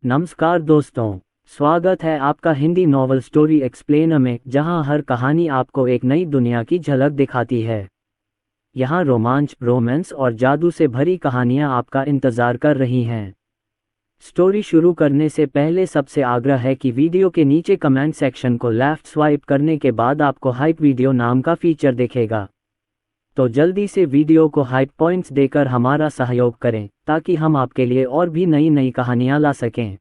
नमस्कार दोस्तों, स्वागत है आपका हिंदी नॉवल स्टोरी एक्सप्लेनर में, जहां हर कहानी आपको एक नई दुनिया की झलक दिखाती है। यहां रोमांच, रोमांस और जादू से भरी कहानियां आपका इंतजार कर रही हैं। स्टोरी शुरू करने से पहले सबसे आग्रह है कि वीडियो के नीचे कमेंट सेक्शन को लेफ्ट स्वाइप करने के बाद आपको हाइप वीडियो नाम का फीचर दिखेगा। तो जल्दी से वीडियो को हाइप पॉइंट्स देकर हमारा सहयोग करें ताकि हम आपके लिए और भी नई नई कहानियां ला सकें।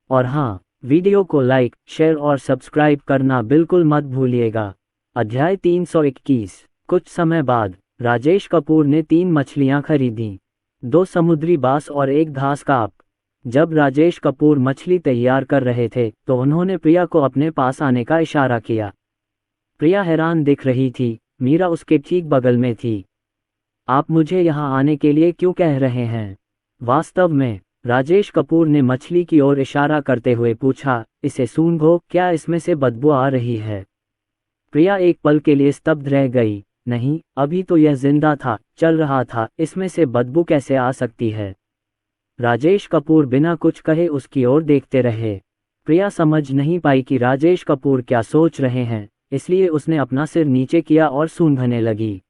और हाँ, वीडियो को लाइक, शेयर और सब्सक्राइब करना बिल्कुल मत भूलिएगा। अध्याय 321। कुछ समय बाद राजेश कपूर ने 3 मछलियां खरीदीं, 2 समुद्री बास और 1 घास काप। जब राजेश कपूर मछली तैयार कर रहे थे तो उन्होंने प्रिया को अपने पास आने का इशारा किया। प्रिया हैरान दिख रही थी। मीरा उसके ठीक बगल में थी। आप मुझे यहाँ आने के लिए क्यों कह रहे हैं? वास्तव में, राजेश कपूर ने मछली की ओर इशारा करते हुए पूछा, इसे सूंघो, क्या इसमें से बदबू आ रही है? प्रिया एक पल के लिए स्तब्ध रह गई। नहीं, अभी तो यह जिंदा था, चल रहा था, इसमें से बदबू कैसे आ सकती है? राजेश कपूर बिना कुछ कहे उसकी ओर देखते रहे। प्रिया समझ नहीं पाई कि राजेश कपूर क्या सोच रहे हैं, इसलिए उसने अपना सिर नीचे किया और सूंघने लगी।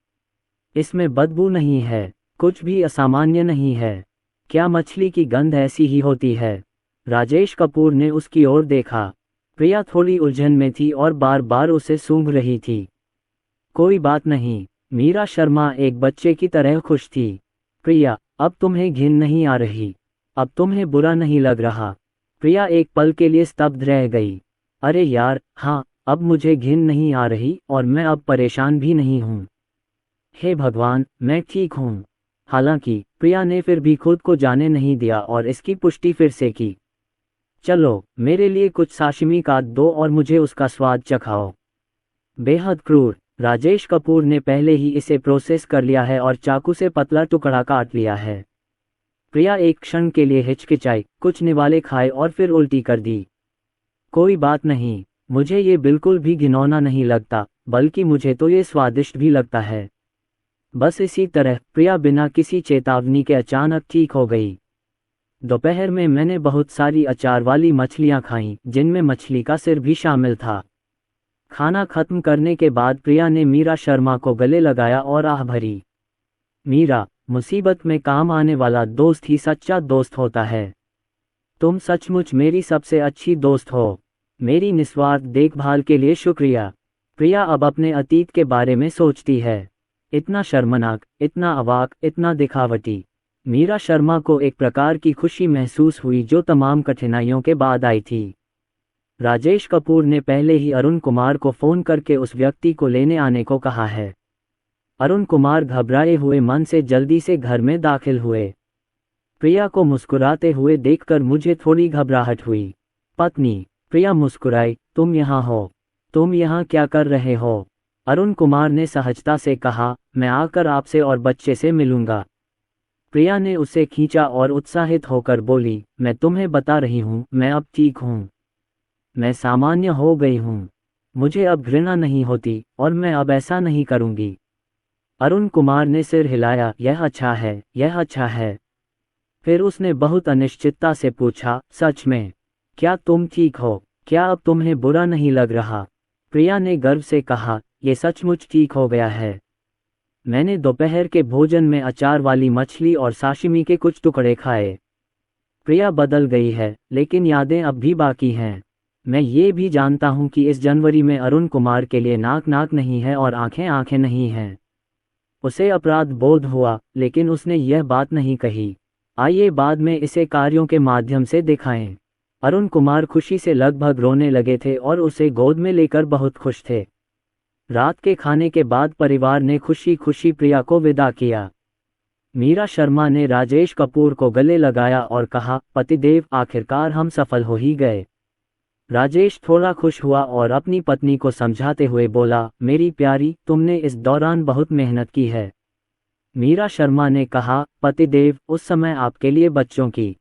इसमें बदबू नहीं है, कुछ भी असामान्य नहीं है। क्या मछली की गंध ऐसी ही होती है? राजेश कपूर ने उसकी ओर देखा। प्रिया थोड़ी उलझन में थी और बार बार उसे सूंघ रही थी। कोई बात नहीं, मीरा शर्मा एक बच्चे की तरह खुश थी। प्रिया, अब तुम्हें घिन नहीं आ रही? अब तुम्हें बुरा नहीं लग रहा? प्रिया एक पल के लिए स्तब्ध रह गई। अरे यार, हाँ, अब मुझे घिन नहीं आ रही और मैं अब परेशान भी नहीं हूँ। हे भगवान, मैं ठीक हूँ। हालांकि प्रिया ने फिर भी खुद को जाने नहीं दिया और इसकी पुष्टि फिर से की। चलो, मेरे लिए कुछ साशिमी काट दो और मुझे उसका स्वाद चखाओ। बेहद क्रूर। राजेश कपूर ने पहले ही इसे प्रोसेस कर लिया है और चाकू से पतला टुकड़ा काट लिया है। प्रिया एक क्षण के लिए हिचकिचाई, कुछ निवाले खाए और फिर उल्टी कर दी। कोई बात नहीं, मुझे ये बिल्कुल भी घिनौना नहीं लगता, बल्कि मुझे तो ये स्वादिष्ट भी लगता है। बस इसी तरह प्रिया बिना किसी चेतावनी के अचानक ठीक हो गई। दोपहर में मैंने बहुत सारी अचार वाली मछलियां खाईं, जिनमें मछली का सिर भी शामिल था। खाना खत्म करने के बाद प्रिया ने मीरा शर्मा को गले लगाया और आह भरी। मीरा, मुसीबत में काम आने वाला दोस्त ही सच्चा दोस्त होता है। तुम सचमुच मेरी सबसे अच्छी दोस्त हो। मेरी निस्वार्थ देखभाल के लिए शुक्रिया। प्रिया अब अपने अतीत के बारे में सोचती है। इतना शर्मनाक, इतना अवाक, इतना दिखावटी। मीरा शर्मा को एक प्रकार की खुशी महसूस हुई जो तमाम कठिनाइयों के बाद आई थी। राजेश कपूर ने पहले ही अरुण कुमार को फोन करके उस व्यक्ति को लेने आने को कहा है। अरुण कुमार घबराए हुए मन से जल्दी से घर में दाखिल हुए। प्रिया को मुस्कुराते हुए देखकर मुझे थोड़ी घबराहट हुई। पत्नी, प्रिया मुस्कुराई, तुम यहाँ हो? तुम यहाँ क्या कर रहे हो? अरुण कुमार ने सहजता से कहा, मैं आकर आपसे और बच्चे से मिलूंगा। प्रिया ने उसे खींचा और उत्साहित होकर बोली, मैं तुम्हें बता रही हूँ, मैं अब ठीक हूँ। मैं सामान्य हो गई हूँ। मुझे अब घृणा नहीं होती और मैं अब ऐसा नहीं करूँगी। अरुण कुमार ने सिर हिलाया, यह अच्छा है, यह अच्छा है। फिर उसने बहुत अनिश्चितता से पूछा, सच में? क्या तुम ठीक हो? क्या अब तुम्हें बुरा नहीं लग रहा? प्रिया ने गर्व से कहा, ये सचमुच ठीक हो गया है। मैंने दोपहर के भोजन में अचार वाली मछली और साशिमी के कुछ टुकड़े खाए। प्रिया बदल गई है, लेकिन यादें अब भी बाकी हैं। मैं ये भी जानता हूँ कि इस जनवरी में अरुण कुमार के लिए नाक नाक नहीं है और आंखें आंखें नहीं हैं। उसे अपराध बोध हुआ, लेकिन उसने यह बात नहीं कही। आइए बाद में इसे कार्यों के माध्यम से दिखाएं। अरुण कुमार खुशी से लगभग रोने लगे थे और उसे गोद में लेकर बहुत खुश थे। रात के खाने के बाद परिवार ने खुशी खुशी प्रिया को विदा किया। मीरा शर्मा ने राजेश कपूर को गले लगाया और कहा, पतिदेव, आखिरकार हम सफल हो ही गए। राजेश थोड़ा खुश हुआ और अपनी पत्नी को समझाते हुए बोला, मेरी प्यारी, तुमने इस दौरान बहुत मेहनत की है। मीरा शर्मा ने कहा, पतिदेव, उस समय आपके लिए बच्चों की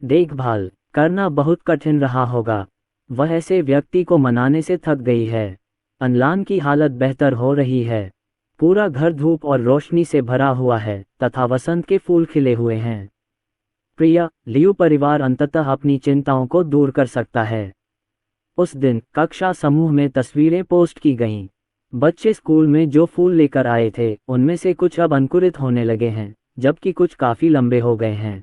देखभाल करना बहुत कठिन रहा होगा। वह ऐसे व्यक्ति को मनाने से थक गई है। अनलान की हालत बेहतर हो रही है। पूरा घर धूप और रोशनी से भरा हुआ है तथा वसंत के फूल खिले हुए हैं। प्रिय लियू परिवार अंततः अपनी चिंताओं को दूर कर सकता है। उस दिन कक्षा समूह में तस्वीरें पोस्ट की गईं। बच्चे स्कूल में जो फूल लेकर आए थे उनमें से कुछ अब अंकुरित होने लगे हैं, जबकि कुछ काफी लंबे हो गए हैं।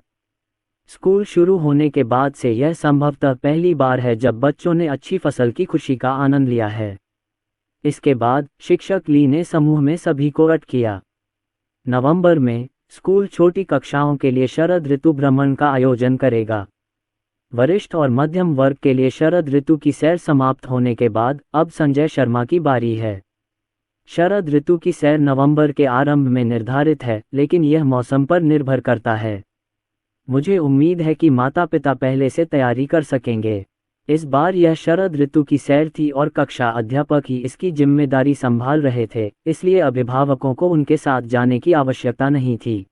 स्कूल शुरू होने के बाद से यह संभवतः पहली बार है जब बच्चों ने अच्छी फसल की खुशी का आनंद लिया है। इसके बाद शिक्षक ली ने समूह में सभी को अट किया। नवंबर में स्कूल छोटी कक्षाओं के लिए शरद ऋतु भ्रमण का आयोजन करेगा। वरिष्ठ और मध्यम वर्ग के लिए शरद ऋतु की सैर समाप्त होने के बाद अब संजय शर्मा की बारी है। शरद ऋतु की सैर नवंबर के आरंभ में निर्धारित है, लेकिन यह मौसम पर निर्भर करता है। मुझे उम्मीद है कि माता पिता पहले से तैयारी कर सकेंगे। इस बार यह शरद ऋतु की सैर थी और कक्षा अध्यापक ही इसकी जिम्मेदारी संभाल रहे थे, इसलिए अभिभावकों को उनके साथ जाने की आवश्यकता नहीं थी।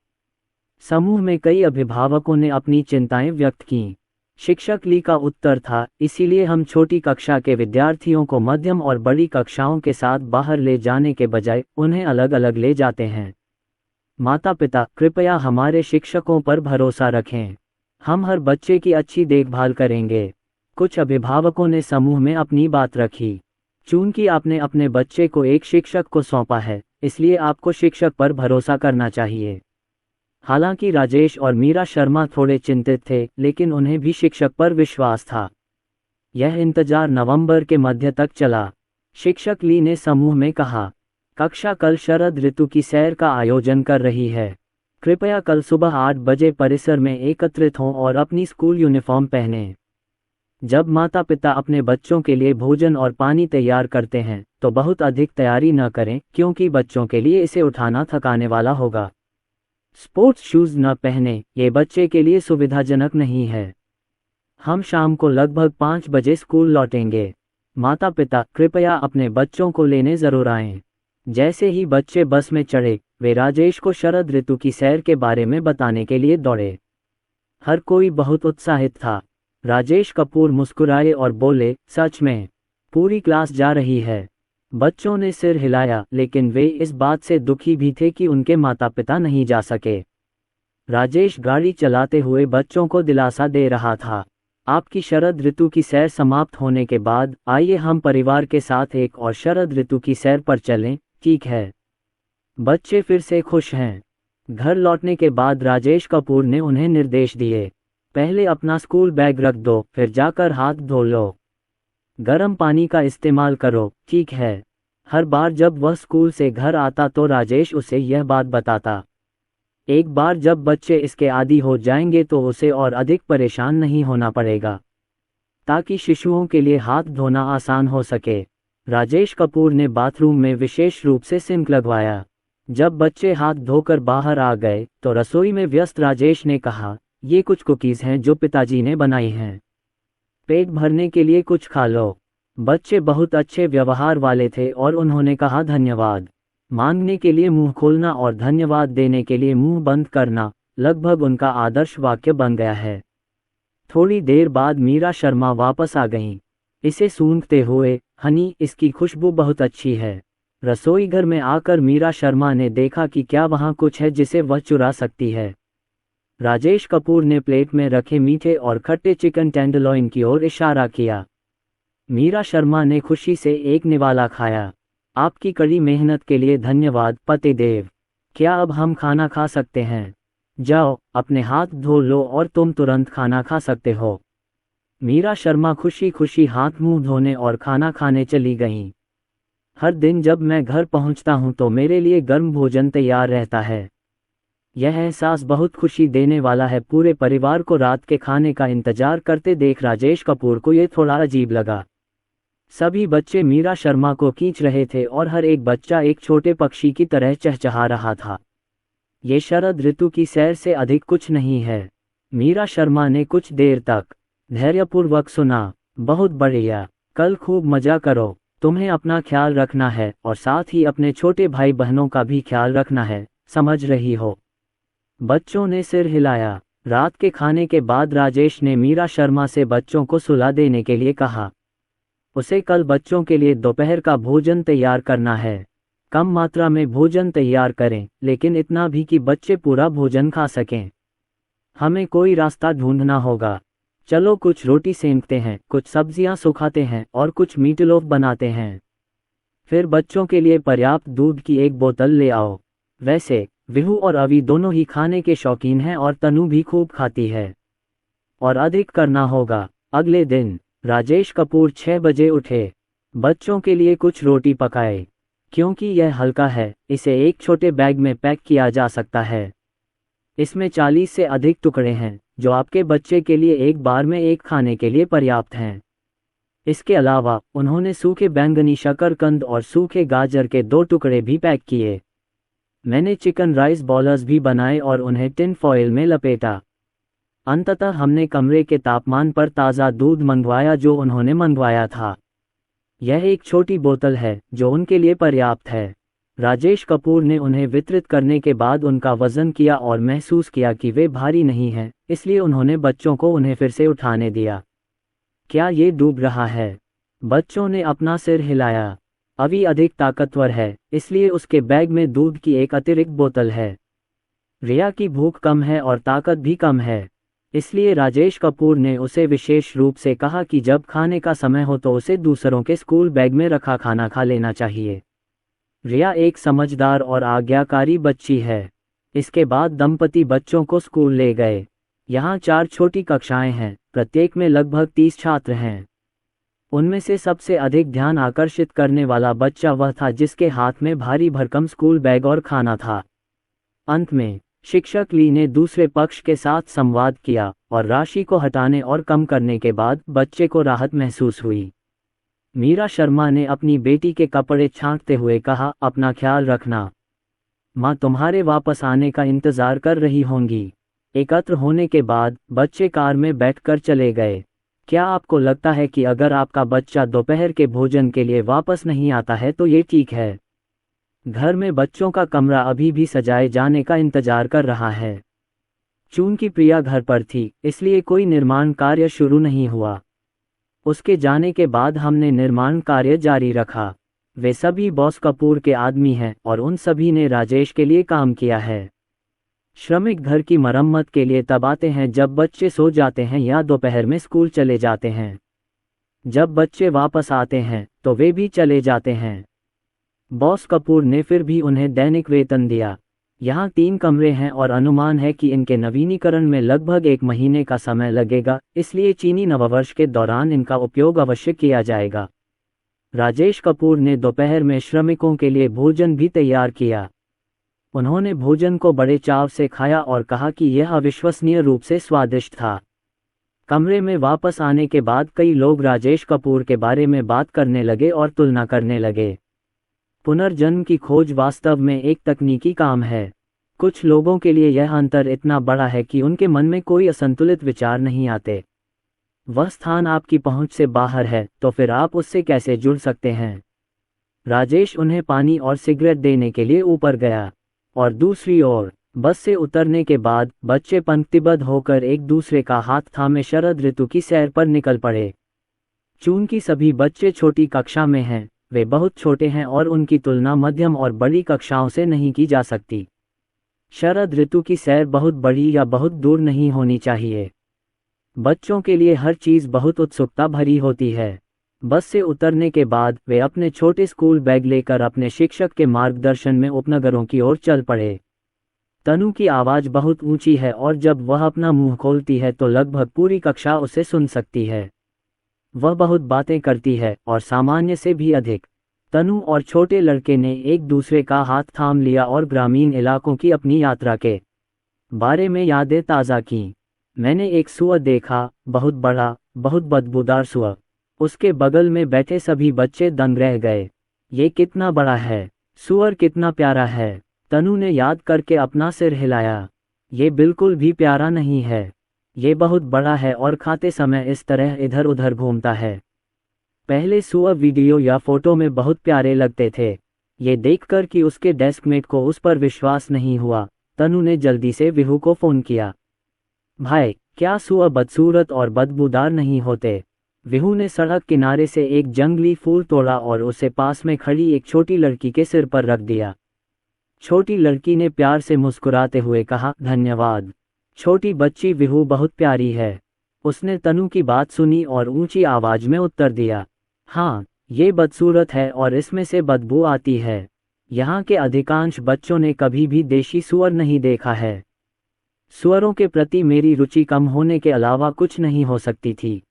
समूह में कई अभिभावकों ने अपनी चिंताएं व्यक्त कीं। शिक्षक ली का उत्तर था, इसीलिए हम छोटी कक्षा के विद्यार्थियों को मध्यम और बड़ी कक्षाओं के साथ बाहर ले जाने के बजाय उन्हें अलग अलग ले जाते हैं। माता पिता कृपया हमारे शिक्षकों पर भरोसा रखें, हम हर बच्चे की अच्छी देखभाल करेंगे। कुछ अभिभावकों ने समूह में अपनी बात रखी। चूंकि आपने अपने बच्चे को एक शिक्षक को सौंपा है, इसलिए आपको शिक्षक पर भरोसा करना चाहिए। हालांकि राजेश और मीरा शर्मा थोड़े चिंतित थे, लेकिन उन्हें भी शिक्षक पर विश्वास था। यह इंतजार नवंबर के मध्य तक चला। शिक्षक ली ने समूह में कहा, कक्षा कल शरद ऋतु की सैर का आयोजन कर रही है। कृपया कल सुबह 8 बजे परिसर में एकत्रित हों और अपनी स्कूल यूनिफॉर्म पहनें। जब माता पिता अपने बच्चों के लिए भोजन और पानी तैयार करते हैं तो बहुत अधिक तैयारी न करें, क्योंकि बच्चों के लिए इसे उठाना थकाने वाला होगा। स्पोर्ट्स शूज न पहने, ये बच्चे के लिए सुविधाजनक नहीं है। हम शाम को लगभग 5 बजे स्कूल लौटेंगे। माता पिता कृपया अपने बच्चों को लेने जरूर आएं। जैसे ही बच्चे बस में चढ़े, वे राजेश को शरद ऋतु की सैर के बारे में बताने के लिए दौड़े। हर कोई बहुत उत्साहित था। राजेश कपूर मुस्कुराए और बोले, सच में पूरी क्लास जा रही है। बच्चों ने सिर हिलाया, लेकिन वे इस बात से दुखी भी थे कि उनके माता पिता नहीं जा सके। राजेश गाड़ी चलाते हुए बच्चों को दिलासा दे रहा था, आपकी शरद ऋतु की सैर समाप्त होने के बाद आइए हम परिवार के साथ एक और शरद ऋतु की सैर पर चलें, ठीक है? बच्चे फिर से खुश हैं। घर लौटने के बाद राजेश कपूर ने उन्हें निर्देश दिए, पहले अपना स्कूल बैग रख दो, फिर जाकर हाथ धो लो। गर्म पानी का इस्तेमाल करो, ठीक है? हर बार जब वह स्कूल से घर आता तो राजेश उसे यह बात बताता। एक बार जब बच्चे इसके आदी हो जाएंगे तो उसे और अधिक परेशान नहीं होना पड़ेगा, ताकि शिशुओं के लिए हाथ धोना आसान हो सके। राजेश कपूर ने बाथरूम में विशेष रूप से सिंक लगवाया। जब बच्चे हाथ धोकर बाहर आ गए तो रसोई में व्यस्त राजेश ने कहा, ये कुछ कुकीज़ हैं जो पिताजी ने बनाई हैं, पेट भरने के लिए कुछ खा लो। बच्चे बहुत अच्छे व्यवहार वाले थे और उन्होंने कहा धन्यवाद। मांगने के लिए मुंह खोलना और धन्यवाद देने के लिए मुंह बंद करना लगभग उनका आदर्श वाक्य बन गया है। थोड़ी देर बाद मीरा शर्मा वापस आ गईं, इसे सूंघते हुए, हनी, इसकी खुशबू बहुत अच्छी है। रसोई घर में आकर मीरा शर्मा ने देखा कि क्या वहाँ कुछ है जिसे वह चुरा सकती है। राजेश कपूर ने प्लेट में रखे मीठे और खट्टे चिकन टेंडरलॉइन की ओर इशारा किया। मीरा शर्मा ने खुशी से एक निवाला खाया। आपकी कड़ी मेहनत के लिए धन्यवाद पतिदेव। क्या अब हम खाना खा सकते हैं? जाओ, अपने हाथ धो लो और तुम तुरंत खाना खा सकते हो। मीरा शर्मा खुशी खुशी हाथ मुंह धोने और खाना खाने चली गईं। हर दिन जब मैं घर पहुंचता हूं तो मेरे लिए गर्म भोजन तैयार रहता है। यह एहसास बहुत खुशी देने वाला है। पूरे परिवार को रात के खाने का इंतजार करते देख राजेश कपूर को यह थोड़ा अजीब लगा। सभी बच्चे मीरा शर्मा को खींच रहे थे और हर एक बच्चा एक छोटे पक्षी की तरह चहचहा रहा था। ये शरद ऋतु की सैर से अधिक कुछ नहीं है। मीरा शर्मा ने कुछ देर तक धैर्यपूर्वक सुना। बहुत बढ़िया, कल खूब मजा करो। तुम्हें अपना ख्याल रखना है और साथ ही अपने छोटे भाई बहनों का भी ख्याल रखना है, समझ रही हो? बच्चों ने सिर हिलाया। रात के खाने के बाद राजेश ने मीरा शर्मा से बच्चों को सुला देने के लिए कहा। उसे कल बच्चों के लिए दोपहर का भोजन तैयार करना है। कम मात्रा में भोजन तैयार करें, लेकिन इतना भी कि बच्चे पूरा भोजन खा सकें। हमें कोई रास्ता ढूंढना होगा। चलो कुछ रोटी सेंकते हैं, कुछ सब्जियां सुखाते हैं और कुछ मीटलोफ बनाते हैं। फिर बच्चों के लिए पर्याप्त दूध की एक बोतल ले आओ। वैसे विहू और अवी दोनों ही खाने के शौकीन हैं और तनु भी खूब खाती है। और अधिक करना होगा। अगले दिन राजेश कपूर 6 बजे उठे। बच्चों के लिए कुछ रोटी पकाए। क्योंकि यह हल्का है, इसे एक छोटे बैग में पैक किया जा सकता है। इसमें 40 से अधिक टुकड़े हैं, जो आपके बच्चे के लिए एक बार में एक खाने के लिए पर्याप्त हैं। इसके अलावा उन्होंने सूखे बैंगनी शकरकंद और सूखे गाजर के 2 टुकड़े भी पैक किए। मैंने चिकन राइस बॉलर्स भी बनाए और उन्हें टिन फॉइल में लपेटा। अंततः हमने कमरे के तापमान पर ताज़ा दूध मंगवाया जो उन्होंने मंगवाया था। यह एक छोटी बोतल है जो उनके लिए पर्याप्त है। राजेश कपूर ने उन्हें वितरित करने के बाद उनका वजन किया और महसूस किया कि वे भारी नहीं हैं, इसलिए उन्होंने बच्चों को उन्हें फिर से उठाने दिया। क्या ये डूब रहा है? बच्चों ने अपना सिर हिलाया। अभी अधिक ताकतवर है, इसलिए उसके बैग में दूध की एक अतिरिक्त बोतल है। रिया की भूख कम है और ताकत भी कम है, इसलिए राजेश कपूर ने उसे विशेष रूप से कहा कि जब खाने का समय हो तो उसे दूसरों के स्कूल बैग में रखा खाना खा लेना चाहिए। रिया एक समझदार और आज्ञाकारी बच्ची है। इसके बाद दंपति बच्चों को स्कूल ले गए। यहाँ 4 छोटी कक्षाएं हैं, प्रत्येक में लगभग 30 छात्र हैं। उनमें से सबसे अधिक ध्यान आकर्षित करने वाला बच्चा वह था जिसके हाथ में भारी भरकम स्कूल बैग और खाना था। अंत में शिक्षक ली ने दूसरे पक्ष के साथ संवाद किया और राशि को हटाने और कम करने के बाद बच्चे को राहत महसूस हुई। मीरा शर्मा ने अपनी बेटी के कपड़े छांटते हुए कहा, अपना ख्याल रखना। माँ तुम्हारे वापस आने का इंतजार कर रही होंगी। एकत्र होने के बाद बच्चे कार में बैठकर चले गए। क्या आपको लगता है कि अगर आपका बच्चा दोपहर के भोजन के लिए वापस नहीं आता है तो ये ठीक है? घर में बच्चों का कमरा अभी भी सजाए जाने का इंतजार कर रहा है। चूंकि प्रिया घर पर थी, इसलिए कोई निर्माण कार्य शुरू नहीं हुआ। उसके जाने के बाद हमने निर्माण कार्य जारी रखा। वे सभी बॉस कपूर के आदमी हैं और उन सभी ने राजेश के लिए काम किया है। श्रमिक घर की मरम्मत के लिए तब आते हैं जब बच्चे सो जाते हैं या दोपहर में स्कूल चले जाते हैं। जब बच्चे वापस आते हैं तो वे भी चले जाते हैं। बॉस कपूर ने फिर भी उन्हें दैनिक वेतन दिया। यहाँ 3 कमरे हैं और अनुमान है कि इनके नवीनीकरण में लगभग 1 महीने का समय लगेगा, इसलिए चीनी नववर्ष के दौरान इनका उपयोग अवश्य किया जाएगा। राजेश कपूर ने दोपहर में श्रमिकों के लिए भोजन भी तैयार किया। उन्होंने भोजन को बड़े चाव से खाया और कहा कि यह अविश्वसनीय रूप से स्वादिष्ट था। कमरे में वापस आने के बाद कई लोग राजेश कपूर के बारे में बात करने लगे और तुलना करने लगे। पुनर्जन्म की खोज वास्तव में एक तकनीकी काम है। कुछ लोगों के लिए यह अंतर इतना बड़ा है कि उनके मन में कोई असंतुलित विचार नहीं आते। वह स्थान आपकी पहुंच से बाहर है, तो फिर आप उससे कैसे जुड़ सकते हैं? राजेश उन्हें पानी और सिगरेट देने के लिए ऊपर गया और दूसरी ओर बस से उतरने के बाद बच्चे पंक्तिबद्ध होकर एक दूसरे का हाथ थामे शरद ऋतु की सैर पर निकल पड़े। चूंकि सभी बच्चे छोटी कक्षा में हैं, वे बहुत छोटे हैं और उनकी तुलना मध्यम और बड़ी कक्षाओं से नहीं की जा सकती। शरद ऋतु की सैर बहुत बड़ी या बहुत दूर नहीं होनी चाहिए। बच्चों के लिए हर चीज़ बहुत उत्सुकता भरी होती है। बस से उतरने के बाद वे अपने छोटे स्कूल बैग लेकर अपने शिक्षक के मार्गदर्शन में उपनगरों की ओर चल पड़े। तनु की आवाज़ बहुत ऊंची है और जब वह अपना मुंह खोलती है तो लगभग पूरी कक्षा उसे सुन सकती है। वह बहुत बातें करती है और सामान्य से भी अधिक। तनु और छोटे लड़के ने एक दूसरे का हाथ थाम लिया और ग्रामीण इलाकों की अपनी यात्रा के बारे में यादें ताज़ा कीं। मैंने एक सूअर देखा, बहुत बड़ा, बहुत बदबूदार सूअर। उसके बगल में बैठे सभी बच्चे दंग रह गए। ये कितना बड़ा है, सूअर कितना प्यारा है। तनु ने याद करके अपना सिर हिलाया। ये बिल्कुल भी प्यारा नहीं है, ये बहुत बड़ा है और खाते समय इस तरह इधर उधर घूमता है। पहले सूअर वीडियो या फोटो में बहुत प्यारे लगते थे। ये देखकर कि उसके डेस्कमेट को उस पर विश्वास नहीं हुआ, तनु ने जल्दी से विहू को फ़ोन किया। भाई, क्या सूअर बदसूरत और बदबूदार नहीं होते? विहू ने सड़क किनारे से एक जंगली फूल तोड़ा और उसे पास में खड़ी एक छोटी लड़की के सिर पर रख दिया। छोटी लड़की ने प्यार से मुस्कुराते हुए कहा, धन्यवाद। छोटी बच्ची विहू बहुत प्यारी है। उसने तनु की बात सुनी और ऊंची आवाज में उत्तर दिया, हाँ, ये बदसूरत है और इसमें से बदबू आती है। यहाँ के अधिकांश बच्चों ने कभी भी देशी सूअर नहीं देखा है। सूअरों के प्रति मेरी रुचि कम होने के अलावा कुछ नहीं हो सकती थी।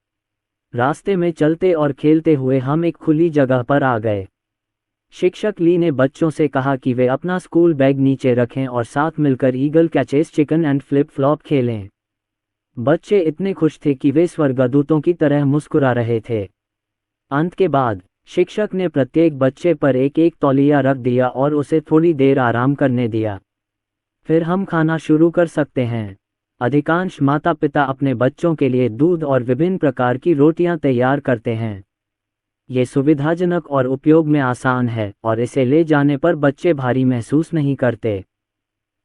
रास्ते में चलते और खेलते हुए हम एक खुली जगह पर आ गए। शिक्षक ली ने बच्चों से कहा कि वे अपना स्कूल बैग नीचे रखें और साथ मिलकर eagle catches chicken and flip flop खेलें। बच्चे इतने खुश थे कि वे स्वर्गदूतों की तरह मुस्कुरा रहे थे। अंत के बाद शिक्षक ने प्रत्येक बच्चे पर एक एक तौलिया रख दिया और उसे थोड़ी देर आराम करने दिया। फिर हम खाना शुरू कर सकते हैं। अधिकांश माता पिता अपने बच्चों के लिए दूध और विभिन्न प्रकार की रोटियां तैयार करते हैं। ये सुविधाजनक और उपयोग में आसान है और इसे ले जाने पर बच्चे भारी महसूस नहीं करते।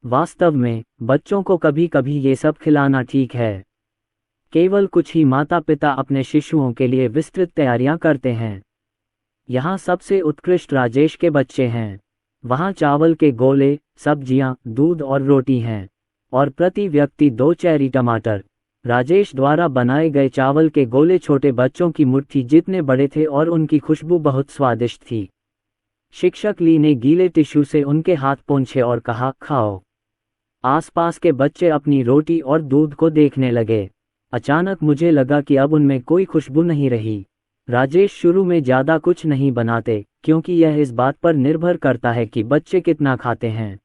वास्तव में बच्चों को कभी कभी ये सब खिलाना ठीक है। केवल कुछ ही माता पिता अपने शिशुओं के लिए विस्तृत तैयारियां करते हैं। यहाँ सबसे उत्कृष्ट राजेश के बच्चे हैं। वहाँ चावल के गोले, सब्जियां, दूध और रोटी हैं और प्रति व्यक्ति 2 चेरी टमाटर। राजेश द्वारा बनाए गए चावल के गोले छोटे बच्चों की मुट्ठी जितने बड़े थे और उनकी खुशबू बहुत स्वादिष्ट थी। शिक्षक ली ने गीले टिश्यू से उनके हाथ पोंछे और कहा, खाओ। आसपास के बच्चे अपनी रोटी और दूध को देखने लगे। अचानक मुझे लगा कि अब उनमें कोई खुशबू नहीं रही। राजेश शुरू में ज़्यादा कुछ नहीं बनाते क्योंकि यह इस बात पर निर्भर करता है कि बच्चे कितना खाते हैं।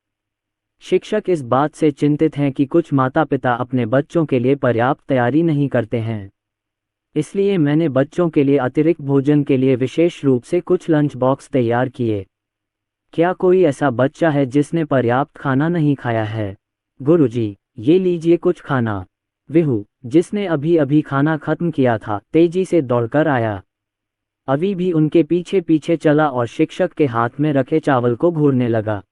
शिक्षक इस बात से चिंतित हैं कि कुछ माता पिता अपने बच्चों के लिए पर्याप्त तैयारी नहीं करते हैं। इसलिए मैंने बच्चों के लिए अतिरिक्त भोजन के लिए विशेष रूप से कुछ लंच बॉक्स तैयार किए। क्या कोई ऐसा बच्चा है जिसने पर्याप्त खाना नहीं खाया है? गुरुजी, ये लीजिए कुछ खाना। विहू, जिसने अभी अभी खाना खत्म किया था, तेजी से दौड़कर आया। अभी भी उनके पीछे पीछे चला और शिक्षक के हाथ में रखे चावल को घूरने लगा।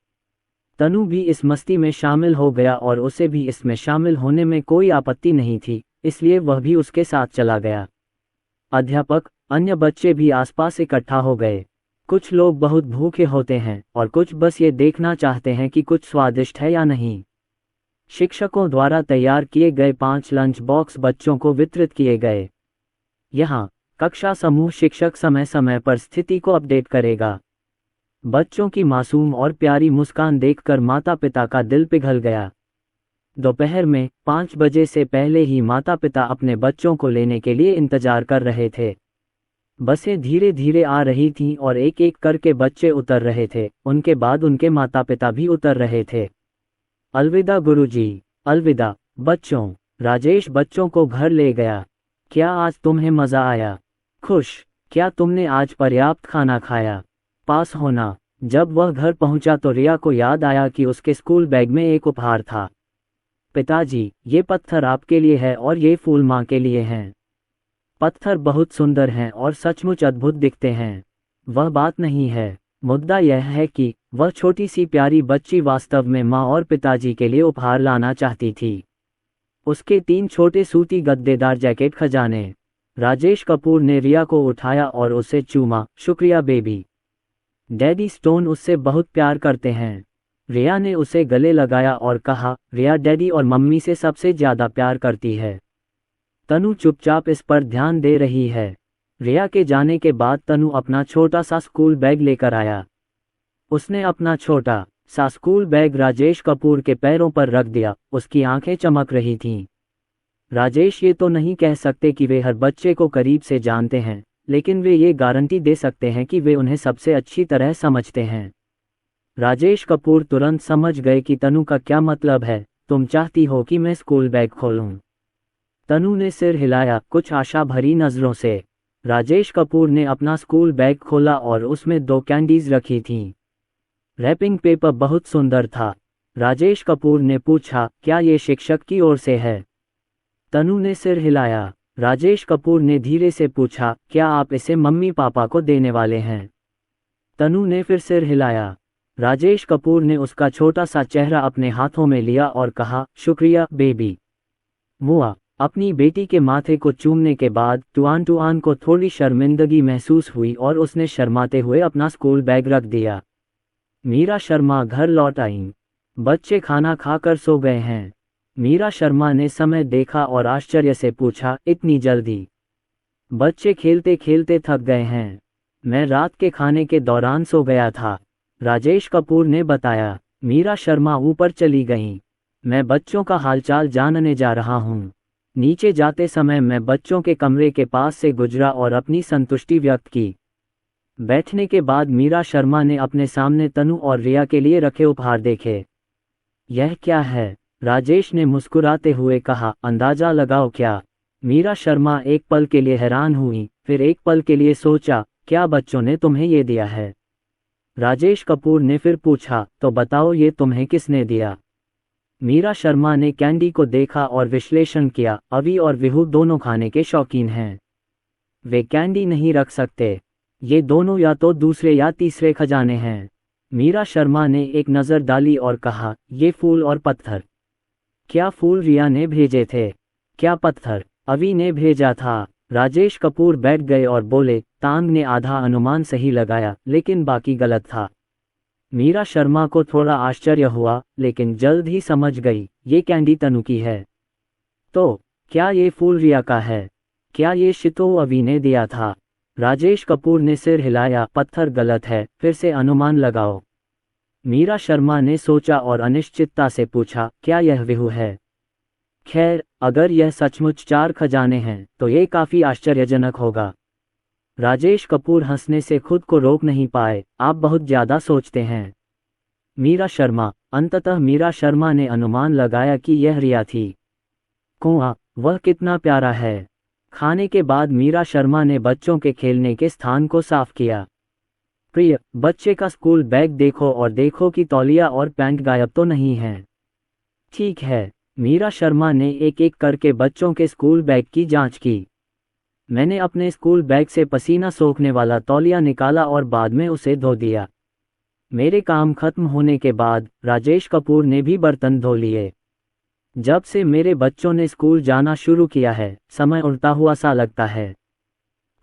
तनु भी इस मस्ती में शामिल हो गया और उसे भी इसमें शामिल होने में कोई आपत्ति नहीं थी, इसलिए वह भी उसके साथ चला गया। अध्यापक, अन्य बच्चे भी आसपास इकट्ठा हो गए। कुछ लोग बहुत भूखे होते हैं और कुछ बस ये देखना चाहते हैं कि कुछ स्वादिष्ट है या नहीं। शिक्षकों द्वारा तैयार किए गए 5 लंच बॉक्स बच्चों को वितरित किए गए। यहाँ कक्षा समूह शिक्षक समय समय पर स्थिति को अपडेट करेगा। बच्चों की मासूम और प्यारी मुस्कान देखकर माता पिता का दिल पिघल गया। दोपहर में 5 बजे से पहले ही माता पिता अपने बच्चों को लेने के लिए इंतजार कर रहे थे। बसें धीरे धीरे आ रही थीं और एक एक करके बच्चे उतर रहे थे। उनके बाद उनके माता पिता भी उतर रहे थे। अलविदा गुरुजी, अलविदा बच्चों। राजेश बच्चों को घर ले गया। क्या आज तुम्हें मज़ा आया? खुश? क्या तुमने आज पर्याप्त खाना खाया? पास होना। जब वह घर पहुंचा तो रिया को याद आया कि उसके स्कूल बैग में एक उपहार था। पिताजी, ये पत्थर आपके लिए है और ये फूल माँ के लिए हैं। पत्थर बहुत सुंदर हैं और सचमुच अद्भुत दिखते हैं। वह बात नहीं है। मुद्दा यह है कि वह छोटी सी प्यारी बच्ची वास्तव में माँ और पिताजी के लिए उपहार लाना चाहती थी। उसके 3 छोटे सूती गद्देदार जैकेट खजाने। राजेश कपूर ने रिया को उठाया और उसे चूमा। शुक्रिया बेबी। डैडी स्टोन उससे बहुत प्यार करते हैं। रिया ने उसे गले लगाया और कहा, रिया डैडी और मम्मी से सबसे ज़्यादा प्यार करती है। तनु चुपचाप इस पर ध्यान दे रही है। रिया के जाने के बाद तनु अपना छोटा सा स्कूल बैग लेकर आया। उसने अपना छोटा सा स्कूल बैग राजेश कपूर के पैरों पर रख दिया। उसकी आंखें चमक रही थीं। राजेश ये तो नहीं कह सकते कि वे हर बच्चे को करीब से जानते हैं, लेकिन वे ये गारंटी दे सकते हैं कि वे उन्हें सबसे अच्छी तरह समझते हैं। राजेश कपूर तुरंत समझ गए कि तनु का क्या मतलब है। तुम चाहती हो कि मैं स्कूल बैग खोलूं? तनु ने सिर हिलाया, कुछ आशा भरी नजरों से। राजेश कपूर ने अपना स्कूल बैग खोला और उसमें 2 कैंडीज रखी थीं। रैपिंग पेपर बहुत सुंदर था। राजेश कपूर ने पूछा, क्या ये शिक्षक की ओर से है? तनु ने सिर हिलाया। राजेश कपूर ने धीरे से पूछा, क्या आप इसे मम्मी पापा को देने वाले हैं? तनु ने फिर सिर हिलाया। राजेश कपूर ने उसका छोटा सा चेहरा अपने हाथों में लिया और कहा, शुक्रिया बेबी। मुआ। अपनी बेटी के माथे को चूमने के बाद टुआन को थोड़ी शर्मिंदगी महसूस हुई और उसने शर्माते हुए अपना स्कूल बैग रख दिया। मीरा शर्मा घर लौट आईं। बच्चे खाना खाकर सो गए हैं। मीरा शर्मा ने समय देखा और आश्चर्य से पूछा, इतनी जल्दी? बच्चे खेलते खेलते थक गए हैं। मैं रात के खाने के दौरान सो गया था, राजेश कपूर ने बताया। मीरा शर्मा ऊपर चली गईं। मैं बच्चों का हालचाल जानने जा रहा हूँ। नीचे जाते समय मैं बच्चों के कमरे के पास से गुजरा और अपनी संतुष्टि व्यक्त की। बैठने के बाद मीरा शर्मा ने अपने सामने तनु और रिया के लिए रखे उपहार देखे। यह क्या है? राजेश ने मुस्कुराते हुए कहा, अंदाजा लगाओ क्या? मीरा शर्मा एक पल के लिए हैरान हुई, फिर एक पल के लिए सोचा, क्या बच्चों ने तुम्हें ये दिया है? राजेश कपूर ने फिर पूछा, तो बताओ ये तुम्हें किसने दिया? मीरा शर्मा ने कैंडी को देखा और विश्लेषण किया, अवि और विहू दोनों खाने के शौकीन हैं। वे कैंडी नहीं रख सकते। ये दोनों या तो दूसरे या तीसरे खजाने हैं। मीरा शर्मा ने एक नज़र डाली और कहा, ये फूल और पत्थर। क्या फूल रिया ने भेजे थे? क्या पत्थर अवि ने भेजा था? राजेश कपूर बैठ गए और बोले, तांग ने आधा अनुमान सही लगाया, लेकिन बाकी गलत था। मीरा शर्मा को थोड़ा आश्चर्य हुआ, लेकिन जल्द ही समझ गई, ये कैंडी तनु की है। तो क्या ये फूल रिया का है? क्या ये शितो अवि ने दिया था? राजेश कपूर ने सिर हिलाया, पत्थर गलत है, फिर से अनुमान लगाओ। मीरा शर्मा ने सोचा और अनिश्चितता से पूछा, क्या यह विहू है? खैर, अगर यह सचमुच 4 खजाने हैं तो ये काफी आश्चर्यजनक होगा। राजेश कपूर हंसने से खुद को रोक नहीं पाए, आप बहुत ज्यादा सोचते हैं। मीरा शर्मा, अंततः मीरा शर्मा ने अनुमान लगाया कि यह रिया थी। कुआं, वह कितना प्यारा है। खाने के बाद मीरा शर्मा ने बच्चों के खेलने के स्थान को साफ किया। प्रिय, बच्चे का स्कूल बैग देखो और देखो कि तौलिया और पैंट गायब तो नहीं हैं। ठीक है। मीरा शर्मा ने एक एक करके बच्चों के स्कूल बैग की जांच की। मैंने अपने स्कूल बैग से पसीना सोखने वाला तौलिया निकाला और बाद में उसे धो दिया। मेरे काम खत्म होने के बाद राजेश कपूर ने भी बर्तन धो लिए। जब से मेरे बच्चों ने स्कूल जाना शुरू किया है, समय उल्टा हुआ सा लगता है।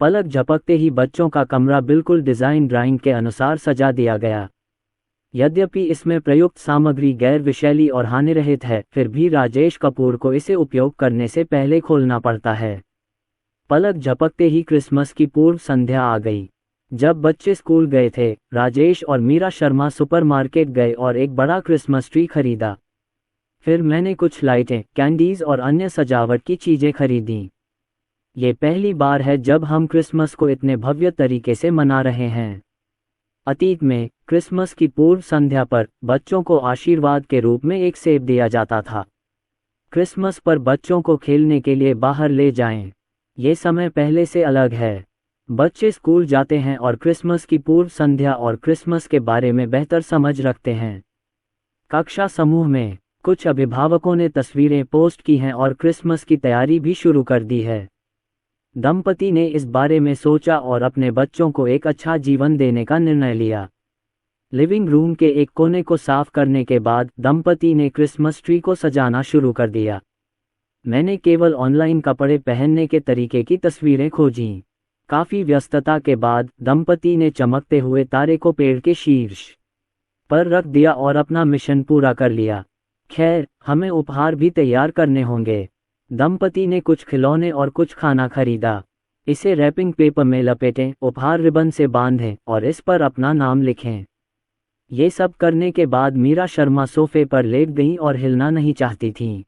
पलक झपकते ही बच्चों का कमरा बिल्कुल डिज़ाइन ड्राइंग के अनुसार सजा दिया गया। यद्यपि इसमें प्रयुक्त सामग्री गैर विषैली और हानिरहित है, फिर भी राजेश कपूर को इसे उपयोग करने से पहले खोलना पड़ता है। पलक झपकते ही क्रिसमस की पूर्व संध्या आ गई। जब बच्चे स्कूल गए थे, राजेश और मीरा शर्मा सुपरमार्केट गए और एक बड़ा क्रिसमस ट्री खरीदा। फिर मैंने कुछ लाइटें, कैंडीज और अन्य सजावट की चीजें खरीदीं। ये पहली बार है जब हम क्रिसमस को इतने भव्य तरीके से मना रहे हैं। अतीत में क्रिसमस की पूर्व संध्या पर बच्चों को आशीर्वाद के रूप में एक सेब दिया जाता था। क्रिसमस पर बच्चों को खेलने के लिए बाहर ले जाएं। ये समय पहले से अलग है। बच्चे स्कूल जाते हैं और क्रिसमस की पूर्व संध्या और क्रिसमस के बारे में बेहतर समझ रखते हैं। कक्षा समूह में कुछ अभिभावकों ने तस्वीरें पोस्ट की हैं और क्रिसमस की तैयारी भी शुरू कर दी है। दंपति ने इस बारे में सोचा और अपने बच्चों को एक अच्छा जीवन देने का निर्णय लिया। लिविंग रूम के एक कोने को साफ करने के बाद दंपति ने क्रिसमस ट्री को सजाना शुरू कर दिया। मैंने केवल ऑनलाइन कपड़े पहनने के तरीके की तस्वीरें खोजीं। काफी व्यस्तता के बाद दंपति ने चमकते हुए तारे को पेड़ के शीर्ष पर रख दिया और अपना मिशन पूरा कर लिया। खैर, हमें उपहार भी तैयार करने होंगे। दंपति ने कुछ खिलौने और कुछ खाना खरीदा। इसे रैपिंग पेपर में लपेटें, उपहार रिबन से बांधें और इस पर अपना नाम लिखें। ये सब करने के बाद मीरा शर्मा सोफे पर लेट गईं और हिलना नहीं चाहती थीं।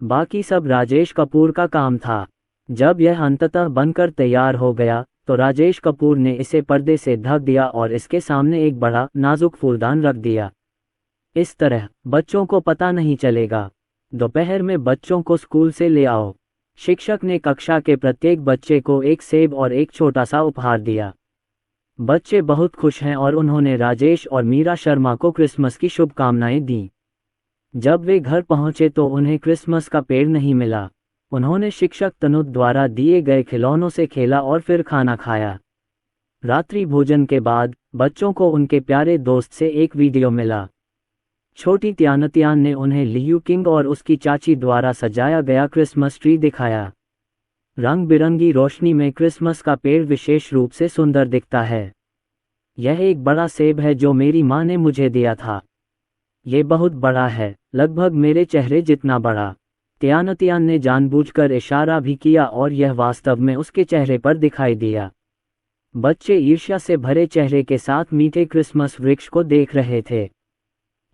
बाकी सब राजेश कपूर का काम था। जब यह अंततः बनकर तैयार हो गया तो राजेश कपूर ने इसे पर्दे से ढक दिया और इसके सामने एक बड़ा नाजुक फूलदान रख दिया। इस तरह बच्चों को पता नहीं चलेगा। दोपहर में बच्चों को स्कूल से ले आओ। शिक्षक ने कक्षा के प्रत्येक बच्चे को एक सेब और एक छोटा सा उपहार दिया। बच्चे बहुत खुश हैं और उन्होंने राजेश और मीरा शर्मा को क्रिसमस की शुभकामनाएं दी। जब वे घर पहुंचे तो उन्हें क्रिसमस का पेड़ नहीं मिला। उन्होंने शिक्षक तनु द्वारा दिए गए खिलौनों से खेला और फिर खाना खाया। रात्रि भोजन के बाद बच्चों को उनके प्यारे दोस्त से एक वीडियो मिला। छोटी त्यानतियान ने उन्हें लियू किंग और उसकी चाची द्वारा सजाया गया क्रिसमस ट्री दिखाया। रंग बिरंगी रोशनी में क्रिसमस का पेड़ विशेष रूप से सुंदर दिखता है। यह एक बड़ा सेब है जो मेरी माँ ने मुझे दिया था। ये बहुत बड़ा है, लगभग मेरे चेहरे जितना बड़ा। त्यानतियान ने जानबूझकर इशारा भी किया और यह वास्तव में उसके चेहरे पर दिखाई दिया। बच्चे ईर्ष्या से भरे चेहरे के साथ मीठे क्रिसमस वृक्ष को देख रहे थे।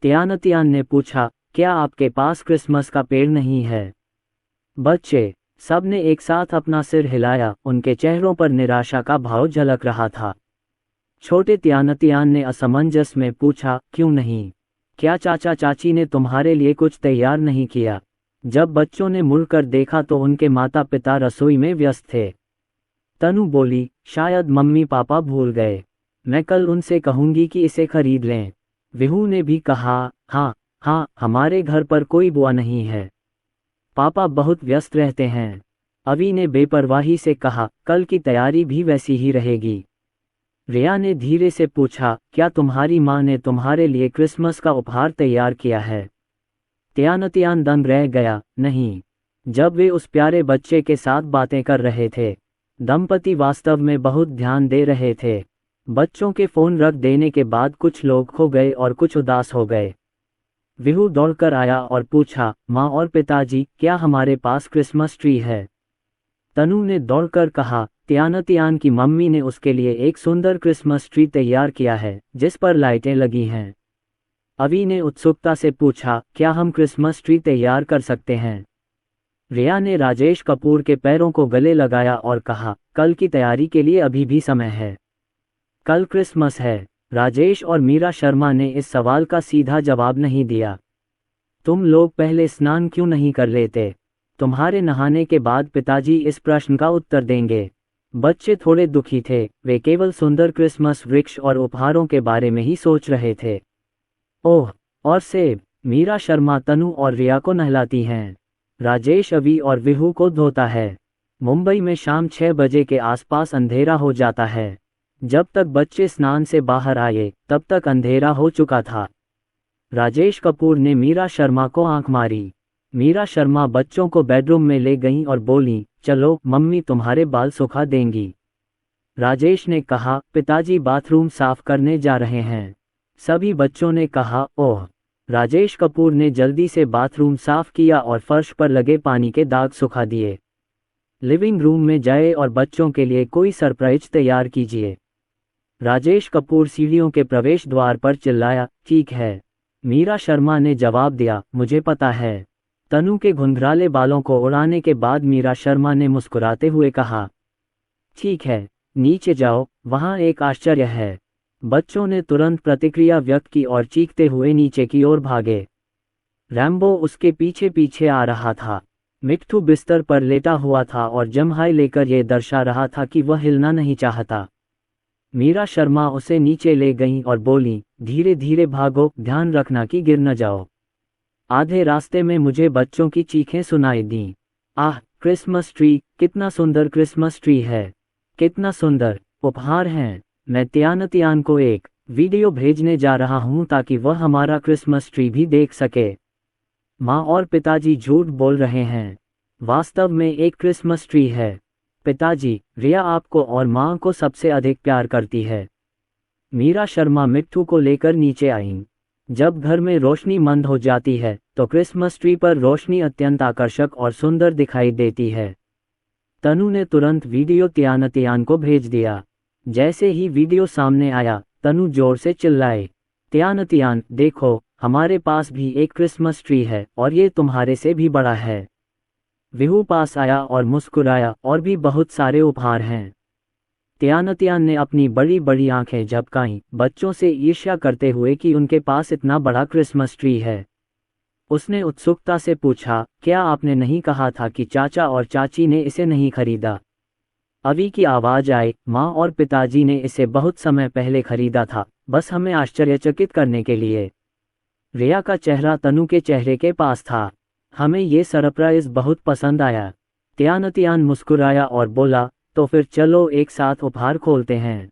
त्यानतियान ने पूछा, क्या आपके पास क्रिसमस का पेड़ नहीं है? बच्चे सब ने एक साथ अपना सिर हिलाया, उनके चेहरों पर निराशा का भाव झलक रहा था। छोटे त्यानतियान ने असमंजस में पूछा, क्यों नहीं? क्या चाचा चाची ने तुम्हारे लिए कुछ तैयार नहीं किया? जब बच्चों ने मुड़कर देखा तो उनके माता पिता रसोई में व्यस्त थे। तनु बोली, शायद मम्मी पापा भूल गए। मैं कल उनसे कहूंगी कि इसे खरीद लें। विहू ने भी कहा, हाँ, हमारे घर पर कोई बुआ नहीं है। पापा बहुत व्यस्त रहते हैं। अवी ने बेपरवाही से कहा, कल की तैयारी भी वैसी ही रहेगी। रिया ने धीरे से पूछा, क्या तुम्हारी माँ ने तुम्हारे लिए क्रिसमस का उपहार तैयार किया है? त्यानतियान दंग रह गया, नहीं। जब वे उस प्यारे बच्चे के साथ बातें कर रहे थे, दंपति वास्तव में बहुत ध्यान दे रहे थे। बच्चों के फोन रख देने के बाद कुछ लोग खो गए और कुछ उदास हो गए। विहू दौड़कर आया और पूछा, माँ और पिताजी, क्या हमारे पास क्रिसमस ट्री है? तनु ने दौड़कर कहा, त्यानतियान की मम्मी ने उसके लिए एक सुंदर क्रिसमस ट्री तैयार किया है, जिस पर लाइटें लगी हैं। अवी ने उत्सुकता से पूछा, क्या हम क्रिसमस ट्री तैयार कर सकते हैं? रिया ने राजेश कपूर के पैरों को गले लगाया और कहा, कल की तैयारी के लिए अभी भी समय है। कल क्रिसमस है। राजेश और मीरा शर्मा ने इस सवाल का सीधा जवाब नहीं दिया। तुम लोग पहले स्नान क्यों नहीं कर लेते? तुम्हारे नहाने के बाद पिताजी इस प्रश्न का उत्तर देंगे। बच्चे थोड़े दुखी थे, वे केवल सुंदर क्रिसमस वृक्ष और उपहारों के बारे में ही सोच रहे थे। ओह, और सेब! मीरा शर्मा तनु और रिया को नहलाती हैं। राजेश अवी और विहू को धोता है। मुंबई में शाम 6 बजे के आसपास अंधेरा हो जाता है। जब तक बच्चे स्नान से बाहर आए, तब तक अंधेरा हो चुका था। राजेश कपूर ने मीरा शर्मा को आंख मारी। मीरा शर्मा बच्चों को बेडरूम में ले गईं और बोलीं, चलो मम्मी तुम्हारे बाल सुखा देंगी। राजेश ने कहा, पिताजी बाथरूम साफ करने जा रहे हैं। सभी बच्चों ने कहा, ओह। राजेश कपूर ने जल्दी से बाथरूम साफ किया और फर्श पर लगे पानी के दाग सुखा दिए। लिविंग रूम में जाए और बच्चों के लिए कोई सरप्राइज तैयार कीजिए। राजेश कपूर सीढ़ियों के प्रवेश द्वार पर चिल्लाया, ठीक है। मीरा शर्मा ने जवाब दिया, मुझे पता है। तनु के घुंघराले बालों को उड़ाने के बाद मीरा शर्मा ने मुस्कुराते हुए कहा, ठीक है, नीचे जाओ, वहाँ एक आश्चर्य है। बच्चों ने तुरंत प्रतिक्रिया व्यक्त की और चीखते हुए नीचे की ओर भागे। रैम्बो उसके पीछे पीछे आ रहा था। मिट्ठू बिस्तर पर लेटा हुआ था और जम्हाई लेकर यह दर्शा रहा था कि वह हिलना नहीं चाहता। मीरा शर्मा उसे नीचे ले गईं और बोली, धीरे धीरे भागो, ध्यान रखना कि गिर न जाओ। आधे रास्ते में मुझे बच्चों की चीखें सुनाई दीं। आह, क्रिसमस ट्री, कितना सुंदर क्रिसमस ट्री है, कितना सुंदर उपहार हैं। मैं त्यानतियान को एक वीडियो भेजने जा रहा हूं ताकि वह हमारा क्रिसमस ट्री भी देख सके। माँ और पिताजी झूठ बोल रहे हैं। वास्तव में एक क्रिसमस ट्री है। पिताजी, रिया आपको और माँ को सबसे अधिक प्यार करती है। मीरा शर्मा मिट्ठू को लेकर नीचे आईं। जब घर में रोशनी मंद हो जाती है तो क्रिसमस ट्री पर रोशनी अत्यंत आकर्षक और सुंदर दिखाई देती है। तनु ने तुरंत वीडियो त्यानतियान को भेज दिया। जैसे ही वीडियो सामने आया, तनु जोर से चिल्लाए, त्यानतियान, देखो, हमारे पास भी एक क्रिसमस ट्री है और ये तुम्हारे से भी बड़ा है। विहू पास आया और मुस्कुराया, और भी बहुत सारे उपहार हैं। त्यानतियान ने अपनी बड़ी बड़ी आंखें झपकाईं, बच्चों से ईर्ष्या करते हुए कि उनके पास इतना बड़ा क्रिसमस ट्री है। उसने उत्सुकता से पूछा, क्या आपने नहीं कहा था कि चाचा और चाची ने इसे नहीं खरीदा? अवी की आवाज आई, माँ और पिताजी ने इसे बहुत समय पहले खरीदा था, बस हमें आश्चर्यचकित करने के लिए। रिया का चेहरा तनु के चेहरे के पास था। हमें ये सरप्राइज बहुत पसंद आया। त्यानतियान मुस्कुराया और बोला, तो फिर चलो एक साथ उपहार खोलते हैं।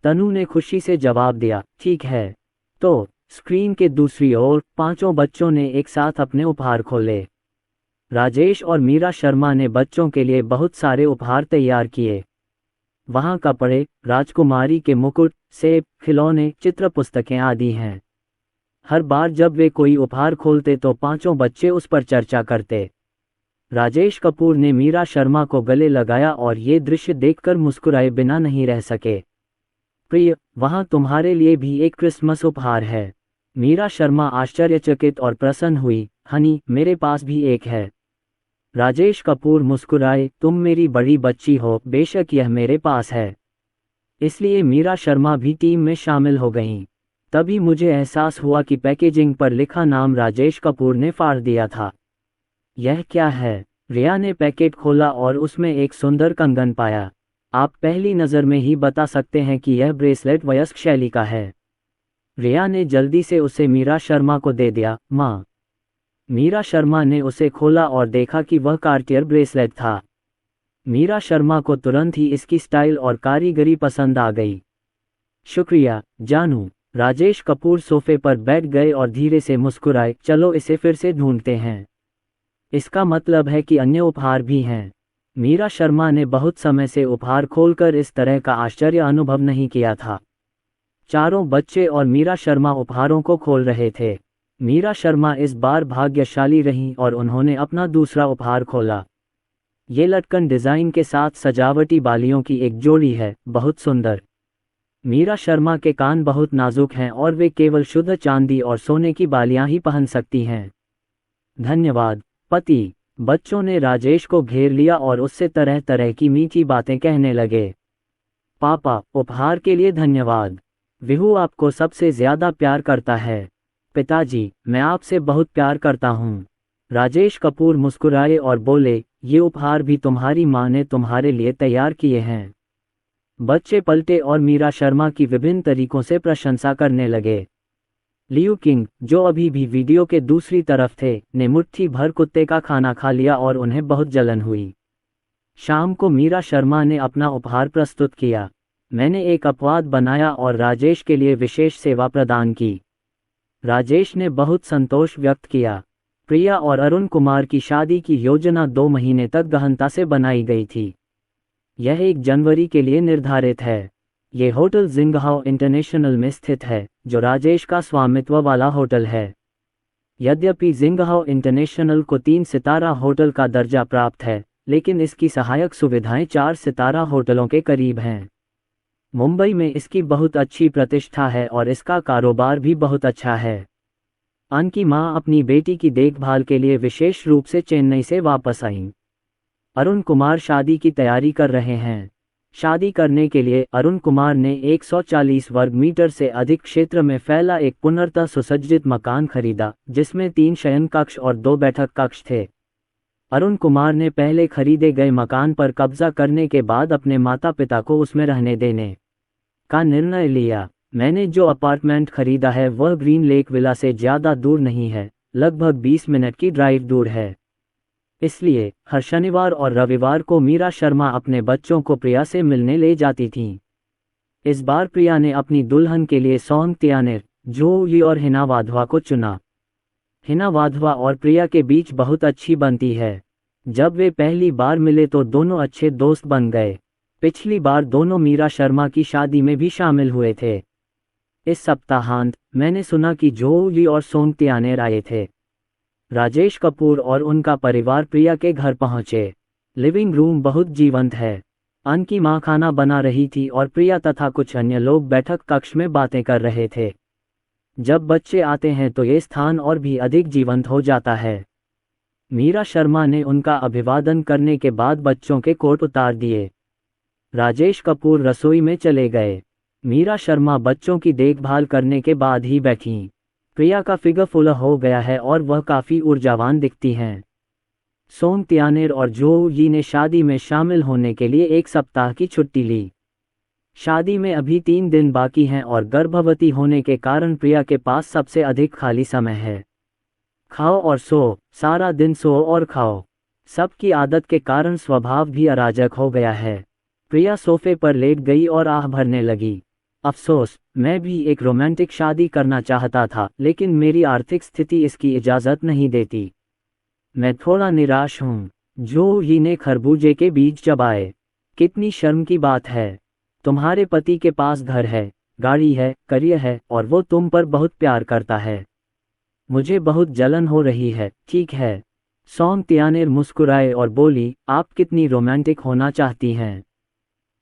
तनु ने खुशी से जवाब दिया, ठीक है। तो स्क्रीन के दूसरी ओर पांचों बच्चों ने एक साथ अपने उपहार खोले। राजेश और मीरा शर्मा ने बच्चों के लिए बहुत सारे उपहार तैयार किए। वहाँ कपड़े, राजकुमारी के मुकुट, सेब, खिलौने, चित्र पुस्तकें आदि हैं। हर बार जब वे कोई उपहार खोलते तो पांचों बच्चे उस पर चर्चा करते। राजेश कपूर ने मीरा शर्मा को गले लगाया और ये दृश्य देखकर मुस्कुराए बिना नहीं रह सके। प्रिय, वहाँ तुम्हारे लिए भी एक क्रिसमस उपहार है। मीरा शर्मा आश्चर्यचकित और प्रसन्न हुई। हनी, मेरे पास भी एक है। राजेश कपूर मुस्कुराए, तुम मेरी बड़ी बच्ची हो, बेशक यह मेरे पास है। इसलिए मीरा शर्मा भी टीम में शामिल हो गईं। तभी मुझे एहसास हुआ कि पैकेजिंग पर लिखा नाम राजेश कपूर ने फाड़ दिया था। यह क्या है? रिया ने पैकेट खोला और उसमें एक सुंदर कंगन पाया। आप पहली नज़र में ही बता सकते हैं कि यह ब्रेसलेट वयस्क शैली का है। रिया ने जल्दी से उसे मीरा शर्मा को दे दिया। माँ। मीरा शर्मा ने उसे खोला और देखा कि वह कार्टियर ब्रेसलेट था। मीरा शर्मा को तुरंत ही इसकी स्टाइल और कारीगरी पसंद आ गई। शुक्रिया जानू। राजेश कपूर सोफे पर बैठ गए और धीरे से मुस्कुराए। चलो इसे फिर से ढूंढते हैं। इसका मतलब है कि अन्य उपहार भी हैं। मीरा शर्मा ने बहुत समय से उपहार खोलकर इस तरह का आश्चर्य अनुभव नहीं किया था। चारों बच्चे और मीरा शर्मा उपहारों को खोल रहे थे। मीरा शर्मा इस बार भाग्यशाली रहीं और उन्होंने अपना दूसरा उपहार खोला। ये लटकन डिज़ाइन के साथ सजावटी बालियों की एक जोड़ी है, बहुत सुंदर। मीरा शर्मा के कान बहुत नाजुक हैं और वे केवल शुद्ध चांदी और सोने की बालियां ही पहन सकती हैं। धन्यवाद पति। बच्चों ने राजेश को घेर लिया और उससे तरह तरह की मीठी बातें कहने लगे। पापा, उपहार के लिए धन्यवाद। विहू आपको सबसे ज्यादा प्यार करता है। पिताजी, मैं आपसे बहुत प्यार करता हूँ। राजेश कपूर मुस्कुराए और बोले, ये उपहार भी तुम्हारी माँ ने तुम्हारे लिए तैयार किए हैं। बच्चे पलटे और मीरा शर्मा की विभिन्न तरीकों से प्रशंसा करने लगे। लियू किंग, जो अभी भी वीडियो के दूसरी तरफ थे, ने मुट्ठी भर कुत्ते का खाना खा लिया और उन्हें बहुत जलन हुई। शाम को मीरा शर्मा ने अपना उपहार प्रस्तुत किया। मैंने एक अपवाद बनाया और राजेश के लिए विशेष सेवा प्रदान की। राजेश ने बहुत संतोष व्यक्त किया। प्रिया और अरुण कुमार की शादी की योजना 2 महीने तक गहनता से बनाई गई थी। यह 1 जनवरी के लिए निर्धारित है। ये होटल जिंगहाओ इंटरनेशनल में स्थित है, जो राजेश का स्वामित्व वाला होटल है। यद्यपि जिंगहाओ इंटरनेशनल को 3 सितारा होटल का दर्जा प्राप्त है, लेकिन इसकी सहायक सुविधाएं 4 सितारा होटलों के करीब हैं। मुंबई में इसकी बहुत अच्छी प्रतिष्ठा है और इसका कारोबार भी बहुत अच्छा है। अन की मां अपनी बेटी की देखभाल के लिए विशेष रूप से चेन्नई से वापस आईं। अरुण कुमार शादी की तैयारी कर रहे हैं। शादी करने के लिए अरुण कुमार ने 140 वर्ग मीटर से अधिक क्षेत्र में फैला एक पुनर्तः सुसज्जित मकान खरीदा, जिसमें 3 शयन कक्ष और 2 बैठक कक्ष थे। अरुण कुमार ने पहले खरीदे गए मकान पर कब्जा करने के बाद अपने माता पिता को उसमें रहने देने का निर्णय लिया। मैंने जो अपार्टमेंट खरीदा है वह ग्रीन लेक विला से ज़्यादा दूर नहीं है, लगभग 20 मिनट की ड्राइव दूर है। इसलिए हर शनिवार और रविवार को मीरा शर्मा अपने बच्चों को प्रिया से मिलने ले जाती थीं। इस बार प्रिया ने अपनी दुल्हन के लिए सोंग त्यानेर, जोई और हिना वाधवा को चुना। हिना वाधवा और प्रिया के बीच बहुत अच्छी बनती है। जब वे पहली बार मिले तो दोनों अच्छे दोस्त बन गए। पिछली बार दोनों मीरा शर्मा की शादी में भी शामिल हुए थे। इस सप्ताहांत मैंने सुना कि जोई और सोंग त्यानेर आए थे। राजेश कपूर और उनका परिवार प्रिया के घर पहुंचे। लिविंग रूम बहुत जीवंत है। अन की मां खाना बना रही थी और प्रिया तथा कुछ अन्य लोग बैठक कक्ष में बातें कर रहे थे। जब बच्चे आते हैं तो ये स्थान और भी अधिक जीवंत हो जाता है। मीरा शर्मा ने उनका अभिवादन करने के बाद बच्चों के कोट उतार दिए। राजेश कपूर रसोई में चले गए। मीरा शर्मा बच्चों की देखभाल करने के बाद ही बैठीं। प्रिया का फिगर फुल हो गया है और वह काफ़ी ऊर्जावान दिखती हैं। सोंग त्यानेर और जोई ने शादी में शामिल होने के लिए 1 सप्ताह की छुट्टी ली। शादी में अभी 3 दिन बाकी हैं और गर्भवती होने के कारण प्रिया के पास सबसे अधिक खाली समय है। खाओ और सो, सारा दिन सो और खाओ। सबकी आदत के कारण स्वभाव भी अराजक हो गया है। प्रिया सोफे पर लेट गई और आह भरने लगी। अफसोस, मैं भी एक रोमांटिक शादी करना चाहता था, लेकिन मेरी आर्थिक स्थिति इसकी इजाज़त नहीं देती। मैं थोड़ा निराश हूँ। जोई ने खरबूजे के बीज चबाए। कितनी शर्म की बात है। तुम्हारे पति के पास घर है, गाड़ी है, करियर है और वो तुम पर बहुत प्यार करता है। मुझे बहुत जलन हो रही है। ठीक है। सौंतियानेर मुस्कुराए और बोली, आप कितनी रोमांटिक होना चाहती हैं।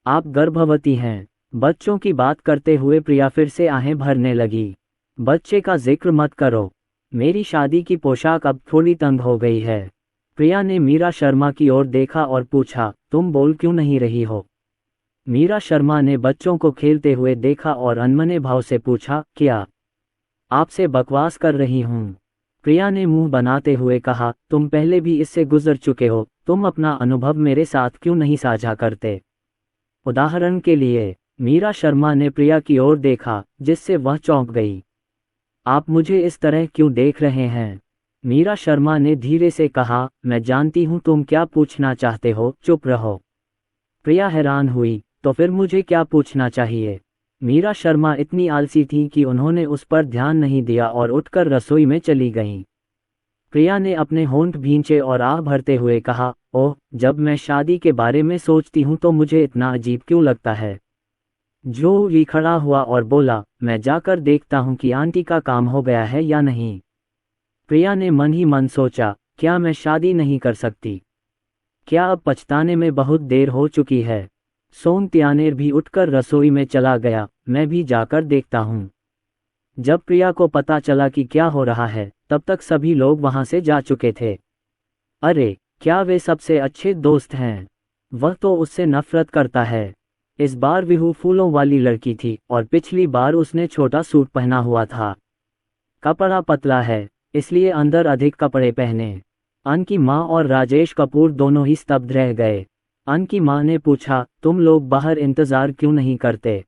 आप गर्भवती हैं। बच्चों की बात करते हुए प्रिया फिर से आहें भरने लगी। बच्चे का जिक्र मत करो। मेरी शादी की पोशाक अब थोड़ी तंग हो गई है। प्रिया ने मीरा शर्मा की ओर देखा और पूछा, तुम बोल क्यों नहीं रही हो। मीरा शर्मा ने बच्चों को खेलते हुए देखा और अनमने भाव से पूछा, क्या आपसे बकवास कर रही हूँ। प्रिया ने मुंह बनाते हुए कहा, तुम पहले भी इससे गुजर चुके हो, तुम अपना अनुभव मेरे साथ क्यों नहीं साझा करते। उदाहरण के लिए। मीरा शर्मा ने प्रिया की ओर देखा, जिससे वह चौंक गई। आप मुझे इस तरह क्यों देख रहे हैं। मीरा शर्मा ने धीरे से कहा, मैं जानती हूँ तुम क्या पूछना चाहते हो, चुप रहो। प्रिया हैरान हुई, तो फिर मुझे क्या पूछना चाहिए। मीरा शर्मा इतनी आलसी थी कि उन्होंने उस पर ध्यान नहीं दिया और उठकर रसोई में चली गईं। प्रिया ने अपने होंठ भींचे और आह भरते हुए कहा, ओह, जब मैं शादी के बारे में सोचती हूँ तो मुझे इतना अजीब क्यों लगता है। जो खड़ा हुआ और बोला, मैं जाकर देखता हूँ कि आंटी का काम हो गया है या नहीं। प्रिया ने मन ही मन सोचा, क्या मैं शादी नहीं कर सकती। क्या अब पछताने में बहुत देर हो चुकी है। सौंतियानेर भी उठकर रसोई में चला गया, मैं भी जाकर देखता हूँ। जब प्रिया को पता चला कि क्या हो रहा है, तब तक सभी लोग वहां से जा चुके थे। अरे, क्या वे सबसे अच्छे दोस्त हैं। वह तो उससे नफरत करता है। इस बार विहू फूलों वाली लड़की थी और पिछली बार उसने छोटा सूट पहना हुआ था। कपड़ा पतला है, इसलिए अंदर अधिक कपड़े पहने। अन की माँ और राजेश कपूर दोनों ही स्तब्ध रह गए। अन की माँ ने पूछा, तुम लोग बाहर इंतजार क्यों नहीं करते।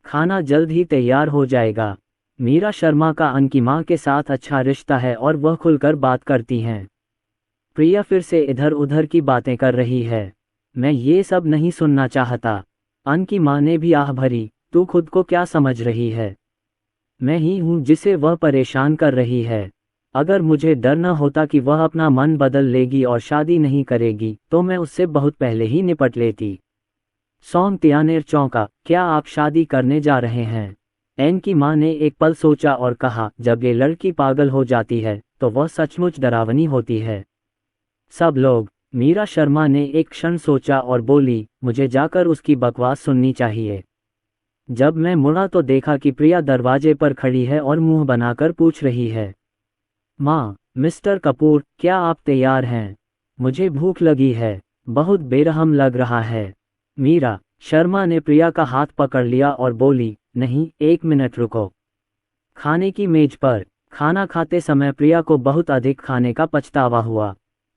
खाना जल्द ही तैयार हो जाएगा। मीरा शर्मा का अन की माँ के साथ अच्छा रिश्ता है और वह खुलकर बात करती हैं। प्रिया फिर से इधर उधर की बातें कर रही है। मैं ये सब नहीं सुनना चाहता। अन की माँ ने भी आह भरी, तू खुद को क्या समझ रही है। मैं ही हूँ जिसे वह परेशान कर रही है। अगर मुझे डर न होता कि वह अपना मन बदल लेगी और शादी नहीं करेगी, तो मैं उससे बहुत पहले ही निपट लेती। सौंतियानेर चौंका, क्या आप शादी करने जा रहे हैं। एन की माँ ने एक पल सोचा और कहा, जब ये लड़की पागल हो जाती है तो वह सचमुच डरावनी होती है। सब लोग। मीरा शर्मा ने एक क्षण सोचा और बोली, मुझे जाकर उसकी बकवास सुननी चाहिए। जब मैं मुड़ा तो देखा कि प्रिया दरवाजे पर खड़ी है और मुंह बनाकर पूछ रही है, माँ, मिस्टर कपूर, क्या आप तैयार हैं। मुझे भूख लगी है, बहुत बेरहम लग रहा है। मीरा शर्मा ने प्रिया का हाथ पकड़ लिया और बोली, नहीं, एक मिनट रुको। खाने की मेज पर खाना खाते समय प्रिया को बहुत अधिक खाने का पछतावा हुआ।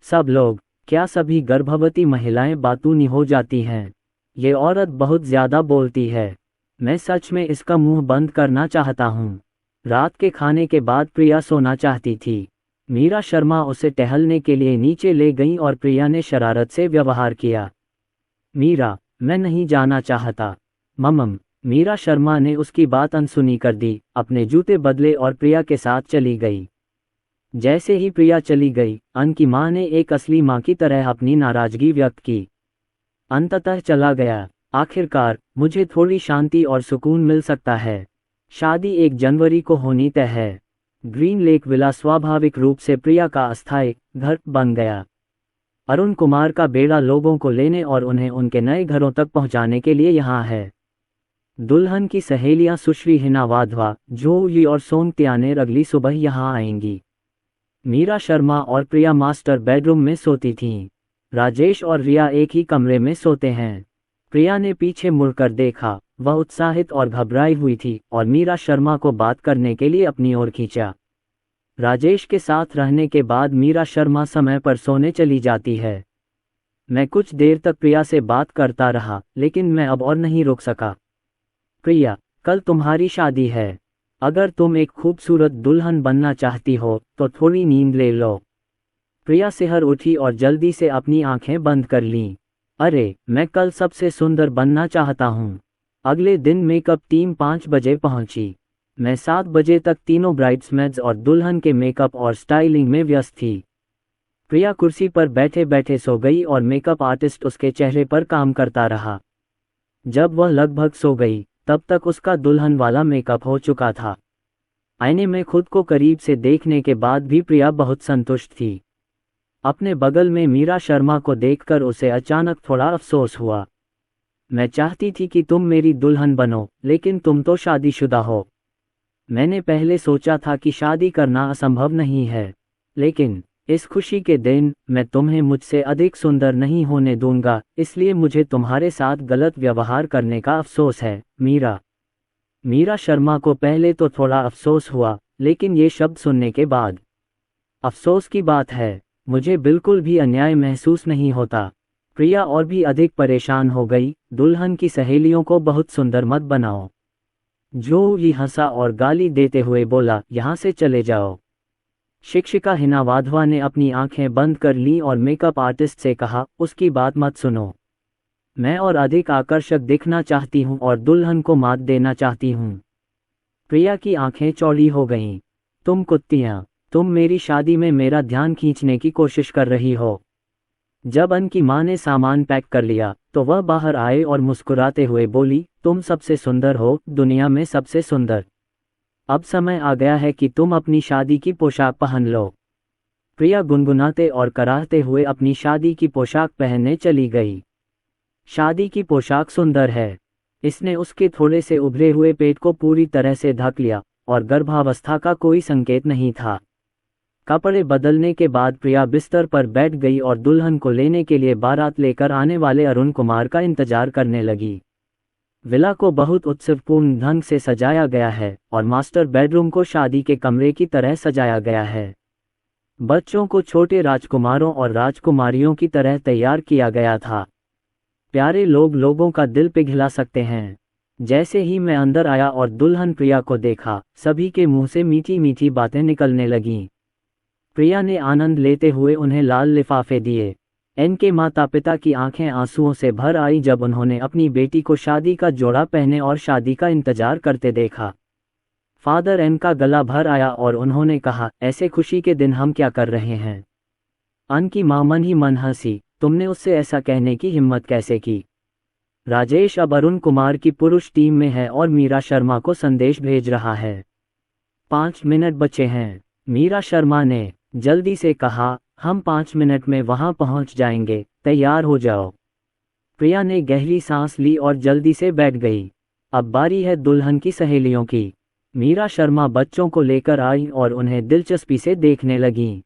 सब लोग। क्या सभी गर्भवती महिलाएं बातूनी हो जाती हैं। ये औरत बहुत ज्यादा बोलती है। मैं सच में इसका मुंह बंद करना चाहता हूँ। रात के खाने के बाद प्रिया सोना चाहती थी। मीरा शर्मा उसे टहलने के लिए नीचे ले गई और प्रिया ने शरारत से व्यवहार किया। मीरा, मैं नहीं जाना चाहता। मम्म। मीरा शर्मा ने उसकी बात अनसुनी कर दी, अपने जूते बदले और प्रिया के साथ चली गई। जैसे ही प्रिया चली गई, अन की माँ ने एक असली माँ की तरह अपनी नाराजगी व्यक्त की। अंततः चला गया। आखिरकार मुझे थोड़ी शांति और सुकून मिल सकता है। शादी 1 जनवरी को होनी तय है। ग्रीन लेक विला स्वाभाविक रूप से प्रिया का अस्थायी घर बन गया। अरुण कुमार का बेड़ा लोगों को लेने और उन्हें उनके नए घरों तक पहुंचाने के लिए यहाँ है। दुल्हन की सहेलियां सुश्री हिना वाधवा, जोई और सौंतियानेर अगली सुबह यहाँ आएंगी। मीरा शर्मा और प्रिया मास्टर बेडरूम में सोती थीं। राजेश और रिया एक ही कमरे में सोते हैं। प्रिया ने पीछे मुड़कर देखा, वह उत्साहित और घबराई हुई थी और मीरा शर्मा को बात करने के लिए अपनी ओर खींचा। राजेश के साथ रहने के बाद मीरा शर्मा समय पर सोने चली जाती है। मैं कुछ देर तक प्रिया से बात करता रहा, लेकिन मैं अब और नहीं रुक सका। प्रिया, कल तुम्हारी शादी है। अगर तुम एक खूबसूरत दुल्हन बनना चाहती हो तो थोड़ी नींद ले लो। प्रिया सिहर उठी और जल्दी से अपनी आंखें बंद कर लीं। अरे, मैं कल सबसे सुंदर बनना चाहता हूँ। अगले दिन मेकअप टीम 5 बजे पहुंची। मैं 7 बजे तक तीनों ब्राइड्समेड्स और दुल्हन के मेकअप और स्टाइलिंग में व्यस्त थी। प्रिया कुर्सी पर बैठे बैठे सो गई और मेकअप आर्टिस्ट उसके चेहरे पर काम करता रहा। जब वह लगभग सो गई, तब तक उसका दुल्हन वाला मेकअप हो चुका था। आईने में खुद को करीब से देखने के बाद भी प्रिया बहुत संतुष्ट थी। अपने बगल में मीरा शर्मा को देखकर उसे अचानक थोड़ा अफसोस हुआ। मैं चाहती थी कि तुम मेरी दुल्हन बनो, लेकिन तुम तो शादीशुदा हो। मैंने पहले सोचा था कि शादी करना असंभव नहीं है, लेकिन इस खुशी के दिन मैं तुम्हें मुझसे अधिक सुंदर नहीं होने दूंगा, इसलिए मुझे तुम्हारे साथ गलत व्यवहार करने का अफसोस है, मीरा। मीरा शर्मा को पहले तो थोड़ा अफसोस हुआ, लेकिन ये शब्द सुनने के बाद अफसोस की बात है, मुझे बिल्कुल भी अन्याय महसूस नहीं होता। प्रिया और भी अधिक परेशान हो गई। दुल्हन की सहेलियों को बहुत सुंदर मत बनाओ। जो ये हंसा और गाली देते हुए बोला, यहाँ से चले जाओ। शिक्षिका हिना वाधवा ने अपनी आंखें बंद कर ली और मेकअप आर्टिस्ट से कहा, उसकी बात मत सुनो। मैं और अधिक आकर्षक दिखना चाहती हूँ और दुल्हन को मात देना चाहती हूँ। प्रिया की आंखें चौड़ी हो गईं। तुम कुत्तियाँ, तुम मेरी शादी में मेरा ध्यान खींचने की कोशिश कर रही हो। जब अन की माँ ने सामान पैक कर लिया तो वह बाहर आए और मुस्कुराते हुए बोली, तुम सबसे सुंदर हो, दुनिया में सबसे सुंदर। अब समय आ गया है कि तुम अपनी शादी की पोशाक पहन लो। प्रिया गुनगुनाते और कराहते हुए अपनी शादी की पोशाक पहनने चली गई। शादी की पोशाक सुंदर है। इसने उसके थोड़े से उभरे हुए पेट को पूरी तरह से ढक लिया और गर्भावस्था का कोई संकेत नहीं था। कपड़े बदलने के बाद प्रिया बिस्तर पर बैठ गई और दुल्हन को लेने के लिए बारात लेकर आने वाले अरुण कुमार का इंतजार करने लगी। विला को बहुत उत्सवपूर्ण ढंग से सजाया गया है और मास्टर बेडरूम को शादी के कमरे की तरह सजाया गया है। बच्चों को छोटे राजकुमारों और राजकुमारियों की तरह तैयार किया गया था। प्यारे लोग लोगों का दिल पिघला सकते हैं। जैसे ही मैं अंदर आया और दुल्हन प्रिया को देखा, सभी के मुंह से मीठी मीठी बातें निकलने लगीं। प्रिया ने आनंद लेते हुए उन्हें लाल लिफाफे दिए। इनके माता पिता की आंखें आंसुओं से भर आई जब उन्होंने अपनी बेटी को शादी का जोड़ा पहने और शादी का इंतजार करते देखा। फादर एन का गला भर आया और उन्होंने कहा, ऐसे खुशी के दिन हम क्या कर रहे हैं। अन की मां मन ही मन हंसी, तुमने उससे ऐसा कहने की हिम्मत कैसे की। राजेश अब अरुण कुमार की पुरुष टीम में है और मीरा शर्मा को संदेश भेज रहा है। 5 मिनट बचे हैं, मीरा शर्मा ने जल्दी से कहा। हम 5 मिनट में वहां पहुंच जाएंगे, तैयार हो जाओ। प्रिया ने गहरी सांस ली और जल्दी से बैठ गई। अब बारी है दुल्हन की सहेलियों की। मीरा शर्मा बच्चों को लेकर आई और उन्हें दिलचस्पी से देखने लगीं।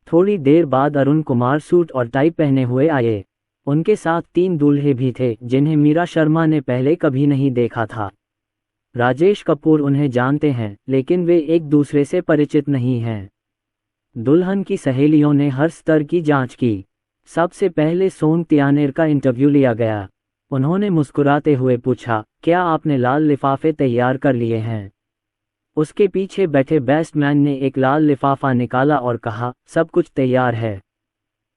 थोड़ी देर बाद अरुण कुमार सूट और टाई पहने हुए आए। उनके साथ 3 दूल्हे भी थे जिन्हें मीरा शर्मा ने पहले कभी नहीं देखा था। राजेश कपूर उन्हें जानते हैं, लेकिन वे एक दूसरे से परिचित नहीं हैं। दुल्हन की सहेलियों ने हर स्तर की जांच की। सबसे पहले सोन त्यानेर का इंटरव्यू लिया गया। उन्होंने मुस्कुराते हुए पूछा, क्या आपने लाल लिफाफे तैयार कर लिए हैं। उसके पीछे बैठे बेस्टमैन ने एक लाल लिफाफा निकाला और कहा, सब कुछ तैयार है।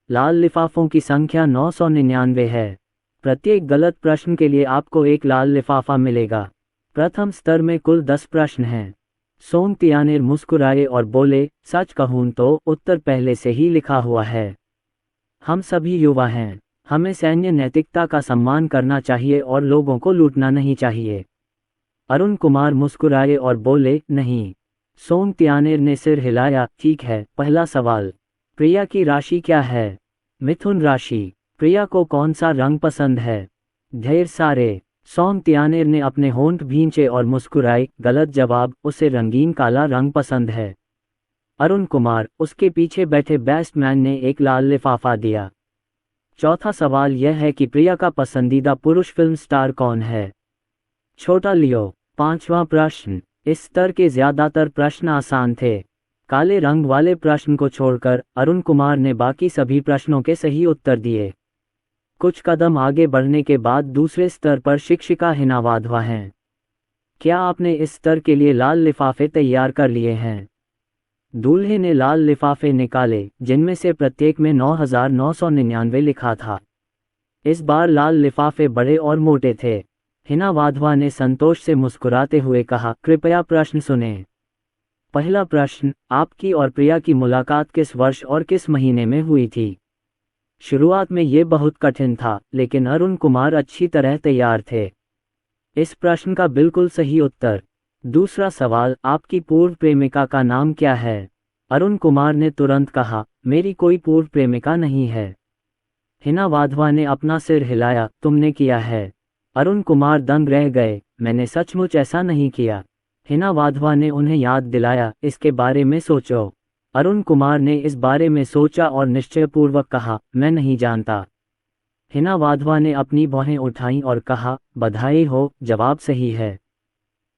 लाल लिफाफों की संख्या 999 है। प्रत्येक गलत प्रश्न के लिए आपको एक लाल लिफाफा मिलेगा। प्रथम स्तर में कुल 10 प्रश्न हैं। सोन त्यानेर मुस्कुराए और बोले, सच कहूं तो उत्तर पहले से ही लिखा हुआ है। हम सभी युवा हैं, हमें सैन्य नैतिकता का सम्मान करना चाहिए और लोगों को लूटना नहीं चाहिए। अरुण कुमार मुस्कुराए और बोले, नहीं। सोन त्यानेर ने सिर हिलाया, ठीक है। पहला सवाल, प्रिया की राशि क्या है। मिथुन राशि। प्रिया को कौन सा रंग पसंद है। ढेर सारे। सोन त्यानेर ने अपने होंठ भींचे और मुस्कुराए, गलत जवाब, उसे रंगीन काला रंग पसंद है। अरुण कुमार, उसके पीछे बैठे बेस्टमैन ने एक लाल लिफाफा दिया। चौथा सवाल यह है कि प्रिया का पसंदीदा पुरुष फिल्म स्टार कौन है। छोटा लियो। पांचवा प्रश्न। इस स्तर के ज्यादातर प्रश्न आसान थे। काले रंग वाले प्रश्न को छोड़कर अरुण कुमार ने बाकी सभी प्रश्नों के सही उत्तर दिए। कुछ कदम आगे बढ़ने के बाद दूसरे स्तर पर शिक्षिका हिना वाधवा हैं। क्या आपने इस स्तर के लिए लाल लिफाफे तैयार कर लिए हैं। दूल्हे ने लाल लिफाफे निकाले, जिनमें से प्रत्येक में 9999 लिखा था। इस बार लाल लिफाफे बड़े और मोटे थे। हिना वाधवा ने संतोष से मुस्कुराते हुए कहा, कृपया प्रश्न सुनें। पहला प्रश्न, आपकी और प्रिया की मुलाकात किस वर्ष और किस महीने में हुई थी। शुरुआत में ये बहुत कठिन था, लेकिन अरुण कुमार अच्छी तरह तैयार थे। इस प्रश्न का बिल्कुल सही उत्तर दूसरा सवाल, आपकी पूर्व प्रेमिका का नाम क्या है? अरुण कुमार ने तुरंत कहा, मेरी कोई पूर्व प्रेमिका नहीं है। हिना वाधवा ने अपना सिर हिलाया, तुमने किया है? अरुण कुमार दंग रह गए, मैंने सचमुच ऐसा नहीं किया। हिना वाधवा ने उन्हें याद दिलाया, इसके बारे में सोचो। अरुण कुमार ने इस बारे में सोचा और निश्चयपूर्वक कहा, मैं नहीं जानता। हिना वाधवा ने अपनी भौहें उठाईं और कहा, बधाई हो, जवाब सही है।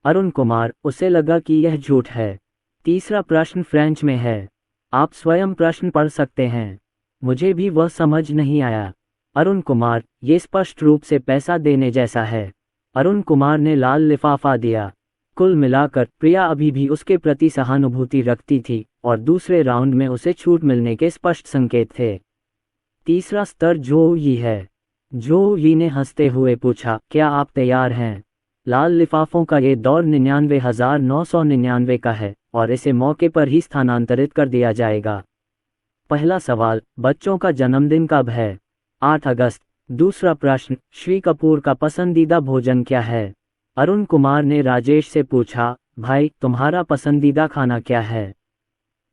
अरुण कुमार, उसे लगा कि यह झूठ है। तीसरा प्रश्न फ्रेंच में है। आप स्वयं प्रश्न पढ़ सकते हैं। मुझे भी वह समझ नहीं आया। अरुण कुमार, ये स्पष्ट रूप से पैसा देने जैसा है। अरुण कुमार ने लाल लिफाफा दिया। कुल मिलाकर प्रिया अभी भी उसके प्रति सहानुभूति रखती थी और दूसरे राउंड में उसे छूट मिलने के स्पष्ट संकेत थे। तीसरा स्तर जो यी है। जो यी ने हंसते हुए पूछा, क्या आप तैयार हैं? लाल लिफाफों का ये दौर 99,999 का है और इसे मौके पर ही स्थानांतरित कर दिया जाएगा। पहला सवाल, बच्चों का जन्मदिन कब है? 8 अगस्त। दूसरा प्रश्न, श्री कपूर का पसंदीदा भोजन क्या है? अरुण कुमार ने राजेश से पूछा, भाई तुम्हारा पसंदीदा खाना क्या है?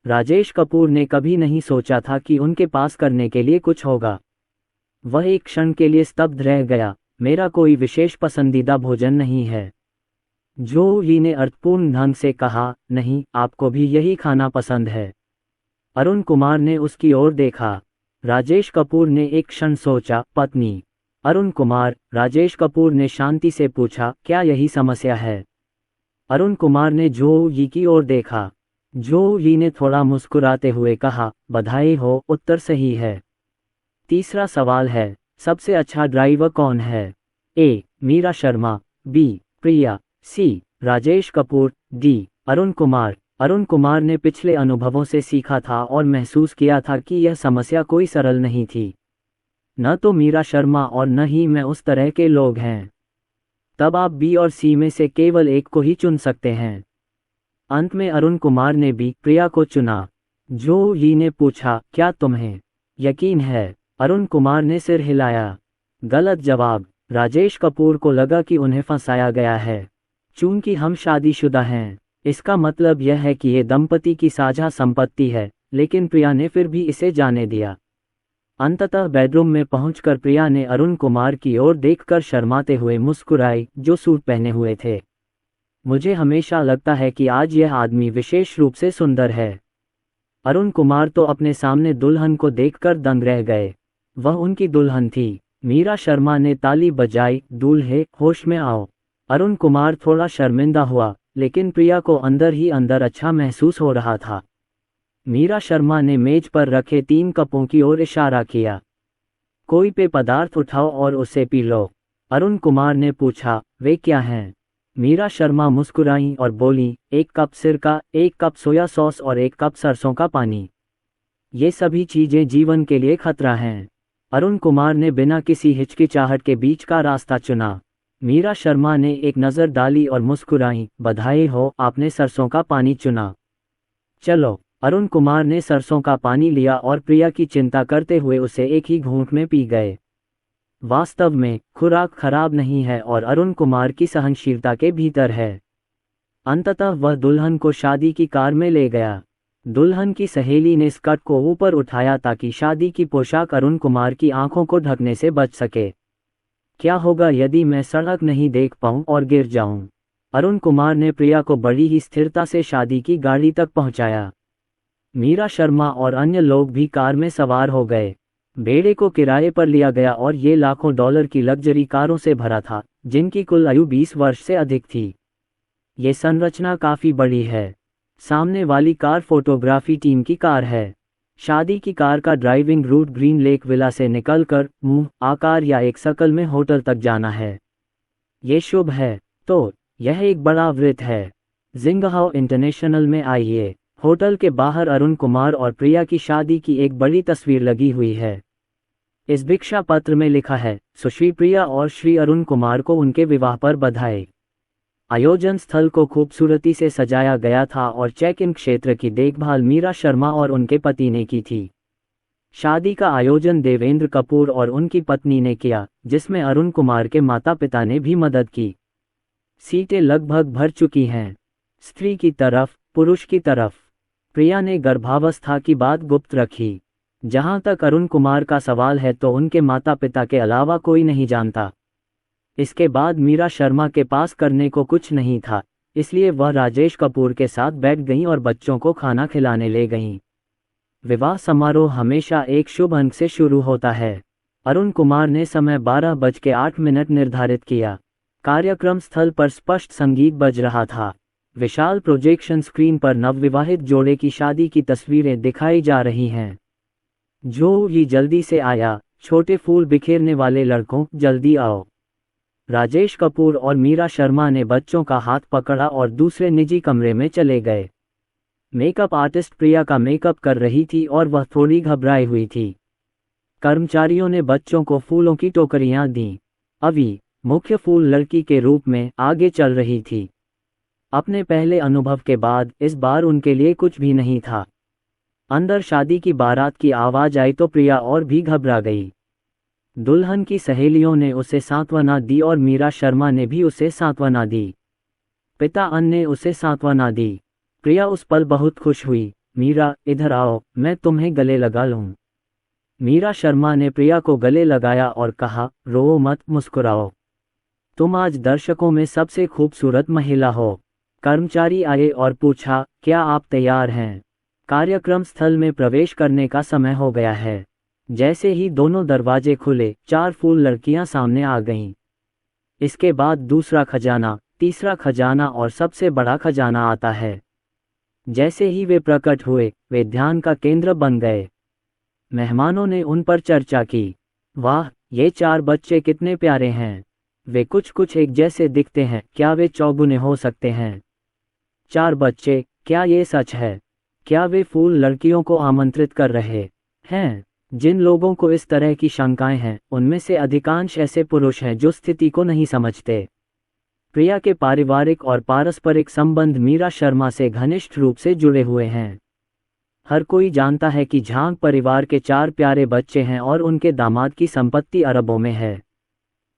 राजेश कपूर ने कभी नहीं सोचा था कि उनके पास करने के लिए कुछ होगा। वह एक क्षण के लिए स्तब्ध रह गया। मेरा कोई विशेष पसंदीदा भोजन नहीं है। जो यी ने अर्थपूर्ण ढंग से कहा, नहीं, आपको भी यही खाना पसंद है। अरुण कुमार ने उसकी ओर देखा। राजेश कपूर ने एक क्षण सोचा, पत्नी। अरुण कुमार, राजेश कपूर ने शांति से पूछा, क्या यही समस्या है? अरुण कुमार ने जो यी की ओर देखा। जो यी ने थोड़ा मुस्कुराते हुए कहा, बधाई हो, उत्तर सही है। तीसरा सवाल है, सबसे अच्छा ड्राइवर कौन है? ए. मीरा शर्मा, बी. प्रिया, सी. राजेश कपूर, डी. अरुण कुमार। अरुण कुमार ने पिछले अनुभवों से सीखा था और महसूस किया था कि यह समस्या कोई सरल नहीं थी। न तो मीरा शर्मा और न ही मैं उस तरह के लोग हैं। तब आप बी और सी में से केवल एक को ही चुन सकते हैं। अंत में अरुण कुमार ने बी. प्रिया को चुना। जो यी ने पूछा, क्या तुम्हें यकीन है? अरुण कुमार ने सिर हिलाया। गलत जवाब। राजेश कपूर को लगा कि उन्हें फंसाया गया है। चूंकि हम शादीशुदा हैं, इसका मतलब यह है कि ये दंपति की साझा संपत्ति है, लेकिन प्रिया ने फिर भी इसे जाने दिया। अंततः बेडरूम में पहुंचकर प्रिया ने अरुण कुमार की ओर देखकर शर्माते हुए मुस्कुराई, जो सूट पहने हुए थे। मुझे हमेशा लगता है कि आज यह आदमी विशेष रूप से सुंदर है। अरुण कुमार तो अपने सामने दुल्हन को देखकर दंग रह गए। वह उनकी दुल्हन थी। मीरा शर्मा ने ताली बजाई, दूल्हे, होश में आओ। अरुण कुमार थोड़ा शर्मिंदा हुआ, लेकिन प्रिया को अंदर ही अंदर अच्छा महसूस हो रहा था। मीरा शर्मा ने मेज पर रखे 3 कपों की ओर इशारा किया। कोई पेय पदार्थ उठाओ और उसे पी लो। अरुण कुमार ने पूछा, वे क्या हैं? मीरा शर्मा मुस्कुराईं और बोली, 1 कप सिरका, 1 कप सोया सॉस और 1 कप सरसों का पानी। ये सभी चीजें जीवन के लिए खतरा हैं। अरुण कुमार ने बिना किसी हिचकिचाहट के बीच का रास्ता चुना। मीरा शर्मा ने एक नज़र डाली और मुस्कुराई, बधाई हो, आपने सरसों का पानी चुना। चलो। अरुण कुमार ने सरसों का पानी लिया और प्रिया की चिंता करते हुए उसे एक ही घूंट में पी गए। वास्तव में खुराक खराब नहीं है और अरुण कुमार की सहनशीलता के भीतर है। अंततः वह दुल्हन को शादी की कार में ले गया। दुल्हन की सहेली ने स्कर्ट को ऊपर उठाया ताकि शादी की पोशाक अरुण कुमार की आंखों को ढकने से बच सके। क्या होगा यदि मैं सड़क नहीं देख पाऊं और गिर जाऊं? अरुण कुमार ने प्रिया को बड़ी ही स्थिरता से शादी की गाड़ी तक पहुंचाया। मीरा शर्मा और अन्य लोग भी कार में सवार हो गए। बेड़े को किराए पर लिया गया और ये लाखों डॉलर की लग्जरी कारों से भरा था, जिनकी कुल आयु 20 वर्ष से अधिक थी। ये संरचना काफी बड़ी है। सामने वाली कार फोटोग्राफी टीम की कार है। शादी की कार का driving route green lake villa से निकलकर मुंह, आकार या एक सर्कल में होटल तक जाना है। ये शुभ है। तो यह एक बड़ा वृत्त है। जिंगहाओ इंटरनेशनल में आइए। होटल के बाहर अरुण कुमार और प्रिया की शादी की एक बड़ी तस्वीर लगी हुई है। इस भिक्षा पत्र में लिखा है, सुश्री प्रिया और श्री अरुण कुमार को उनके विवाह पर बधाई। आयोजन स्थल को खूबसूरती से सजाया गया था और चेक इन क्षेत्र की देखभाल मीरा शर्मा और उनके पति ने की थी। शादी का आयोजन देवेंद्र कपूर और उनकी पत्नी ने किया, जिसमें अरुण कुमार के माता पिता ने भी मदद की। सीटें लगभग भर चुकी हैं। स्त्री की तरफ, पुरुष की तरफ। प्रिया ने गर्भावस्था की बात गुप्त रखी। जहां तक अरुण कुमार का सवाल है तो उनके माता पिता के अलावा कोई नहीं जानता। इसके बाद मीरा शर्मा के पास करने को कुछ नहीं था, इसलिए वह राजेश कपूर के साथ बैठ गईं और बच्चों को खाना खिलाने ले गईं। विवाह समारोह हमेशा एक शुभ अंक से शुरू होता है। अरुण कुमार ने समय 12:08 निर्धारित किया। कार्यक्रम स्थल पर स्पष्ट संगीत बज रहा था। विशाल प्रोजेक्शन स्क्रीन पर नवविवाहित जोड़े की शादी की तस्वीरें दिखाई जा रही हैं। जो ये जल्दी से आया, छोटे फूल बिखेरने वाले लड़कों, जल्दी आओ। राजेश कपूर और मीरा शर्मा ने बच्चों का हाथ पकड़ा और दूसरे निजी कमरे में चले गए। मेकअप आर्टिस्ट प्रिया का मेकअप कर रही थी और वह थोड़ी घबराई हुई थी। कर्मचारियों ने बच्चों को फूलों की टोकरियां दीं। अभी मुख्य फूल लड़की के रूप में आगे चल रही थी। अपने पहले अनुभव के बाद इस बार उनके लिए कुछ भी नहीं था। अंदर शादी की बारात की आवाज आई तो प्रिया और भी घबरा गई। दुल्हन की सहेलियों ने उसे सांत्वना दी और मीरा शर्मा ने भी उसे सांत्वना दी। पिता अन ने उसे सांत्वना दी। प्रिया उस पल बहुत खुश हुई। मीरा, इधर आओ, मैं तुम्हें गले लगा लूं। मीरा शर्मा ने प्रिया को गले लगाया और कहा, रो मत, मुस्कुराओ। तुम आज दर्शकों में सबसे खूबसूरत महिला हो। कर्मचारी आए और पूछा, क्या आप तैयार हैं? कार्यक्रम स्थल में प्रवेश करने का समय हो गया है। जैसे ही दोनों दरवाजे खुले, 4 फूल लड़कियां सामने आ गईं। इसके बाद दूसरा खजाना, तीसरा खजाना और सबसे बड़ा खजाना आता है। जैसे ही वे प्रकट हुए, वे ध्यान का केंद्र बन गए। मेहमानों ने उन पर चर्चा की। वाह, ये 4 बच्चे कितने प्यारे हैं। वे कुछ एक जैसे दिखते हैं, क्या वे चौगुने हो सकते हैं? 4 बच्चे, क्या ये सच है? क्या वे फूल लड़कियों को आमंत्रित कर रहे हैं? जिन लोगों को इस तरह की शंकाएं हैं, उनमें से अधिकांश ऐसे पुरुष हैं जो स्थिति को नहीं समझते। प्रिया के पारिवारिक और पारस्परिक संबंध मीरा शर्मा से घनिष्ठ रूप से जुड़े हुए हैं। हर कोई जानता है कि झांग परिवार के 4 प्यारे बच्चे हैं और उनके दामाद की संपत्ति अरबों में है।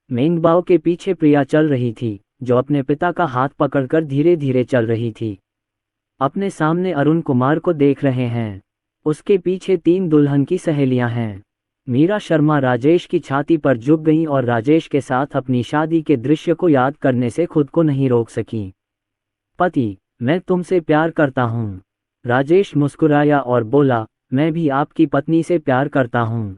मेंगबाओ के पीछे प्रिया चल रही थी, जो अपने पिता का हाथ पकड़कर धीरे धीरे चल रही थी। अपने सामने अरुण कुमार को देख रहे हैं। उसके पीछे 3 दुल्हन की सहेलियां हैं। मीरा शर्मा राजेश की छाती पर झुक गईं और राजेश के साथ अपनी शादी के दृश्य को याद करने से खुद को नहीं रोक सकीं। पति, मैं तुमसे प्यार करता हूँ। राजेश मुस्कुराया और बोला, मैं भी आपकी पत्नी से प्यार करता हूँ।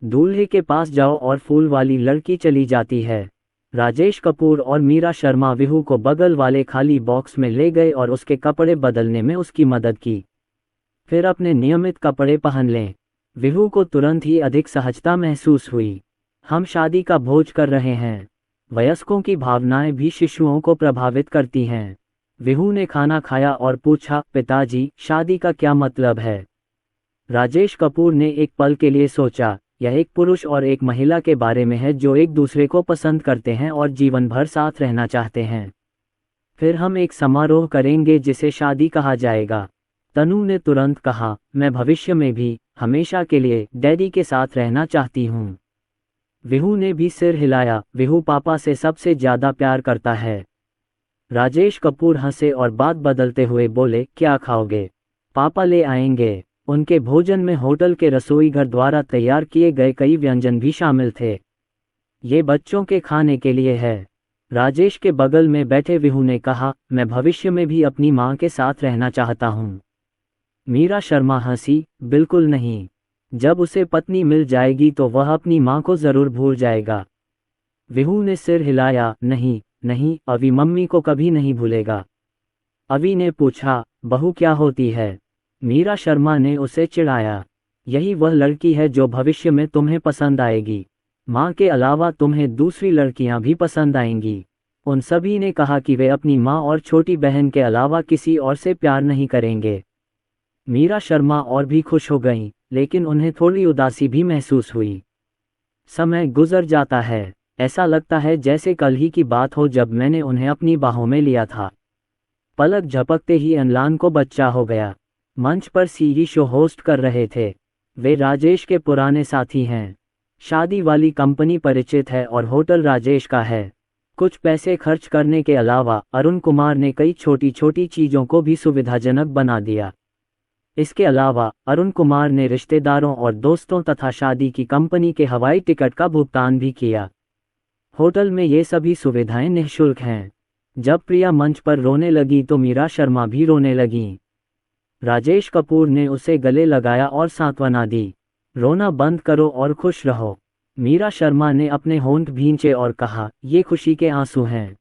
दूल्हे के पास जाओ और फूल वाली लड़की चली जाती है। राजेश कपूर और मीरा शर्मा विहू को बगल वाले खाली बॉक्स में ले गए और उसके कपड़े बदलने में उसकी मदद की। फिर अपने नियमित कपड़े पहन लें। विहू को तुरंत ही अधिक सहजता महसूस हुई। हम शादी का भोज कर रहे हैं। वयस्कों की भावनाएं भी शिशुओं को प्रभावित करती हैं। विहू ने खाना खाया और पूछा, पिताजी, शादी का क्या मतलब है? राजेश कपूर ने एक पल के लिए सोचा। यह एक पुरुष और एक महिला के बारे में है जो एक दूसरे को पसंद करते हैं और जीवन भर साथ रहना चाहते हैं। फिर हम एक समारोह करेंगे जिसे शादी कहा जाएगा। तनु ने तुरंत कहा, मैं भविष्य में भी, हमेशा के लिए, डैडी के साथ रहना चाहती हूँ। विहू ने भी सिर हिलाया। विहू पापा से सबसे ज्यादा प्यार करता है। राजेश कपूर हंसे और बात बदलते हुए बोले, क्या खाओगे? पापा ले आएंगे। उनके भोजन में होटल के रसोईघर द्वारा तैयार किए गए कई व्यंजन भी शामिल थे। ये बच्चों के खाने के लिए है। राजेश के बगल में बैठे विहू ने कहा, मैं भविष्य में भी अपनी मां के साथ रहना चाहता हूँ। मीरा शर्मा हंसी, बिल्कुल नहीं। जब उसे पत्नी मिल जाएगी तो वह अपनी मां को जरूर भूल जाएगा। विहू ने सिर हिलाया, नहीं नहीं, अभी मम्मी को कभी नहीं भूलेगा। अभी ने पूछा, बहू क्या होती है? मीरा शर्मा ने उसे चिढ़ाया, यही वह लड़की है जो भविष्य में तुम्हें पसंद आएगी। माँ के अलावा तुम्हें दूसरी लड़कियां भी पसंद आएंगी। उन सभी ने कहा कि वे अपनी माँ और छोटी बहन के अलावा किसी और से प्यार नहीं करेंगे। मीरा शर्मा और भी खुश हो गईं, लेकिन उन्हें थोड़ी उदासी भी महसूस हुई। समय गुजर जाता है। ऐसा लगता है जैसे कल ही की बात हो जब मैंने उन्हें अपनी बाहों में लिया था। पलक झपकते ही अनलान को बच्चा हो गया। मंच पर सीरी शो होस्ट कर रहे थे। वे राजेश के पुराने साथी हैं। शादी वाली कंपनी परिचित है और होटल राजेश का है। कुछ पैसे खर्च करने के अलावा अरुण कुमार ने कई छोटी छोटी चीज़ों को भी सुविधाजनक बना दिया। इसके अलावा अरुण कुमार ने रिश्तेदारों और दोस्तों तथा शादी की कंपनी के हवाई टिकट का भुगतान भी किया। होटल में ये सभी सुविधाएं निःशुल्क हैं। जब प्रिया मंच पर रोने लगी तो मीरा शर्मा भी रोने लगीं। राजेश कपूर ने उसे गले लगाया और सांत्वना दी, रोना बंद करो और खुश रहो। मीरा शर्मा ने अपने होंठ भींचे और कहा, ये खुशी के आंसू हैं।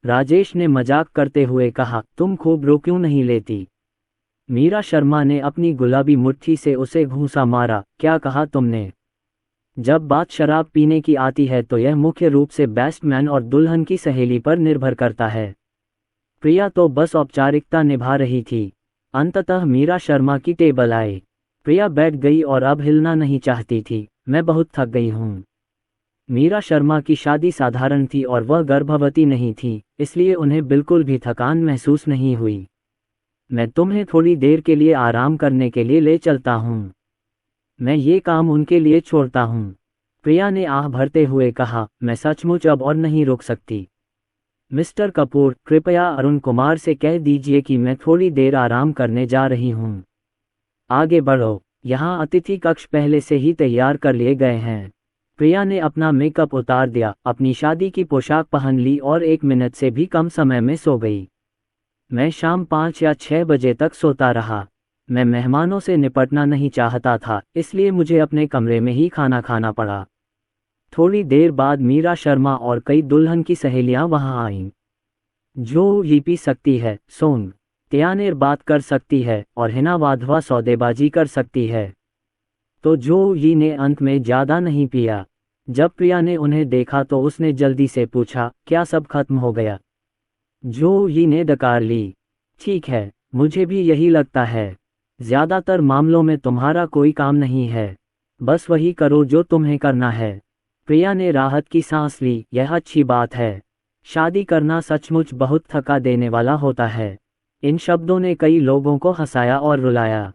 राजेश ने मजाक करते हुए कहा, तुम खूब रो क्यों नहीं लेती। मीरा शर्मा ने अपनी गुलाबी मुट्ठी से उसे घूंसा मारा, क्या कहा तुमने। जब बात शराब पीने की आती है तो यह मुख्य रूप से बेस्टमैन और दुल्हन की सहेली पर निर्भर करता है। प्रिया तो बस औपचारिकता निभा रही थी। अंततः मीरा शर्मा की टेबल आई। प्रिया बैठ गई और अब हिलना नहीं चाहती थी। मैं बहुत थक गई हूँ। मीरा शर्मा की शादी साधारण थी और वह गर्भवती नहीं थी, इसलिए उन्हें बिल्कुल भी थकान महसूस नहीं हुई। मैं तुम्हें थोड़ी देर के लिए आराम करने के लिए ले चलता हूँ। मैं ये काम उनके लिए छोड़ता हूँ। प्रिया ने आह भरते हुए कहा, मैं सचमुच अब और नहीं रुक सकती। मिस्टर कपूर, कृपया अरुण कुमार से कह दीजिए कि मैं थोड़ी देर आराम करने जा रही हूँ। आगे बढ़ो, यहाँ अतिथि कक्ष पहले से ही तैयार कर लिए गए हैं। प्रिया ने अपना मेकअप उतार दिया, अपनी शादी की पोशाक पहन ली और 1 मिनट से भी कम समय में सो गई। मैं शाम 5 या 6 बजे तक सोता रहा। मैं मेहमानों से निपटना नहीं चाहता था, इसलिए मुझे अपने कमरे में ही खाना खाना पड़ा। थोड़ी देर बाद मीरा शर्मा और कई दुल्हन की सहेलियां वहां आईं। जो ये पी सकती है, सोंग त्यानेर बात कर सकती है और हिना वाधवा सौदेबाजी कर सकती है। तो जो यी ने अंत में ज़्यादा नहीं पिया। जब प्रिया ने उन्हें देखा तो उसने जल्दी से पूछा, क्या सब खत्म हो गया। जो यी ने डकार ली, ठीक है, मुझे भी यही लगता है। ज़्यादातर मामलों में तुम्हारा कोई काम नहीं है, बस वही करो जो तुम्हें करना है। प्रिया ने राहत की सांस ली, यह अच्छी बात है। शादी करना सचमुच बहुत थका देने वाला होता है। इन शब्दों ने कई लोगों को हंसाया और रुलाया।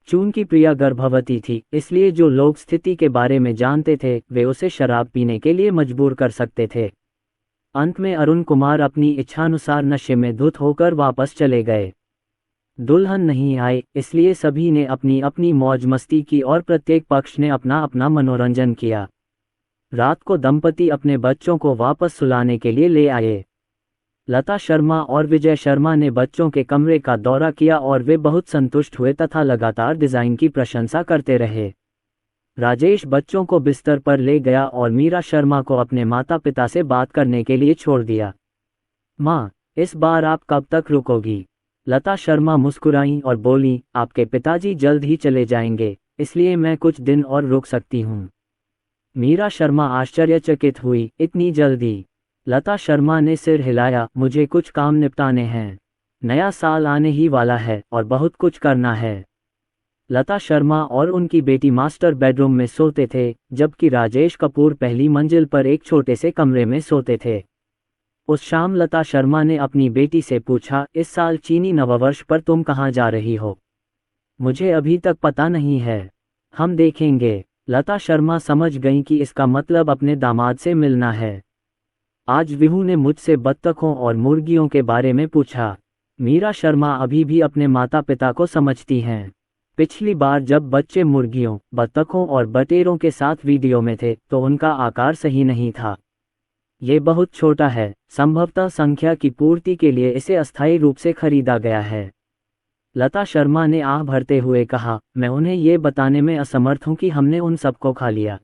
चूंकि प्रिया गर्भवती थी, इसलिए जो लोग स्थिति के बारे में जानते थे वे उसे शराब पीने के लिए मजबूर कर सकते थे। अंत में अरुण कुमार अपनी इच्छानुसार नशे में धुत होकर वापस चले गए। दुल्हन नहीं आए, इसलिए सभी ने अपनी अपनी मौज मस्ती की और प्रत्येक पक्ष ने अपना अपना मनोरंजन किया। रात को दंपति अपने बच्चों को वापस सुलाने के लिए ले आए। लता शर्मा और विजय शर्मा ने बच्चों के कमरे का दौरा किया और वे बहुत संतुष्ट हुए तथा लगातार डिजाइन की प्रशंसा करते रहे। राजेश बच्चों को बिस्तर पर ले गया और मीरा शर्मा को अपने माता पिता से बात करने के लिए छोड़ दिया। माँ, इस बार आप कब तक रुकोगी। लता शर्मा मुस्कुराईं और बोलीं, आपके पिताजी जल्द ही चले जाएंगे, इसलिए मैं कुछ दिन और रुक सकती हूँ। मीरा शर्मा आश्चर्यचकित हुई, इतनी जल्दी। लता शर्मा ने सिर हिलाया, मुझे कुछ काम निपटाने हैं। नया साल आने ही वाला है और बहुत कुछ करना है। लता शर्मा और उनकी बेटी मास्टर बेडरूम में सोते थे, जबकि राजेश कपूर पहली मंजिल पर एक छोटे से कमरे में सोते थे। उस शाम लता शर्मा ने अपनी बेटी से पूछा, इस साल चीनी नववर्ष पर तुम कहाँ जा रही हो। मुझे अभी तक पता नहीं है, हम देखेंगे। लता शर्मा समझ गईं कि इसका मतलब अपने दामाद से मिलना है। आज विहू ने मुझसे बत्तखों और मुर्गियों के बारे में पूछा। मीरा शर्मा अभी भी अपने माता पिता को समझती हैं। पिछली बार जब बच्चे मुर्गियों, बत्तखों और बटेरों के साथ वीडियो में थे तो उनका आकार सही नहीं था। ये बहुत छोटा है, संभवतः संख्या की पूर्ति के लिए इसे अस्थायी रूप से खरीदा गया है। लता शर्मा ने आह भरते हुए कहा, मैं उन्हें ये बताने में असमर्थ हूँ कि हमने उन सबको खा लिया।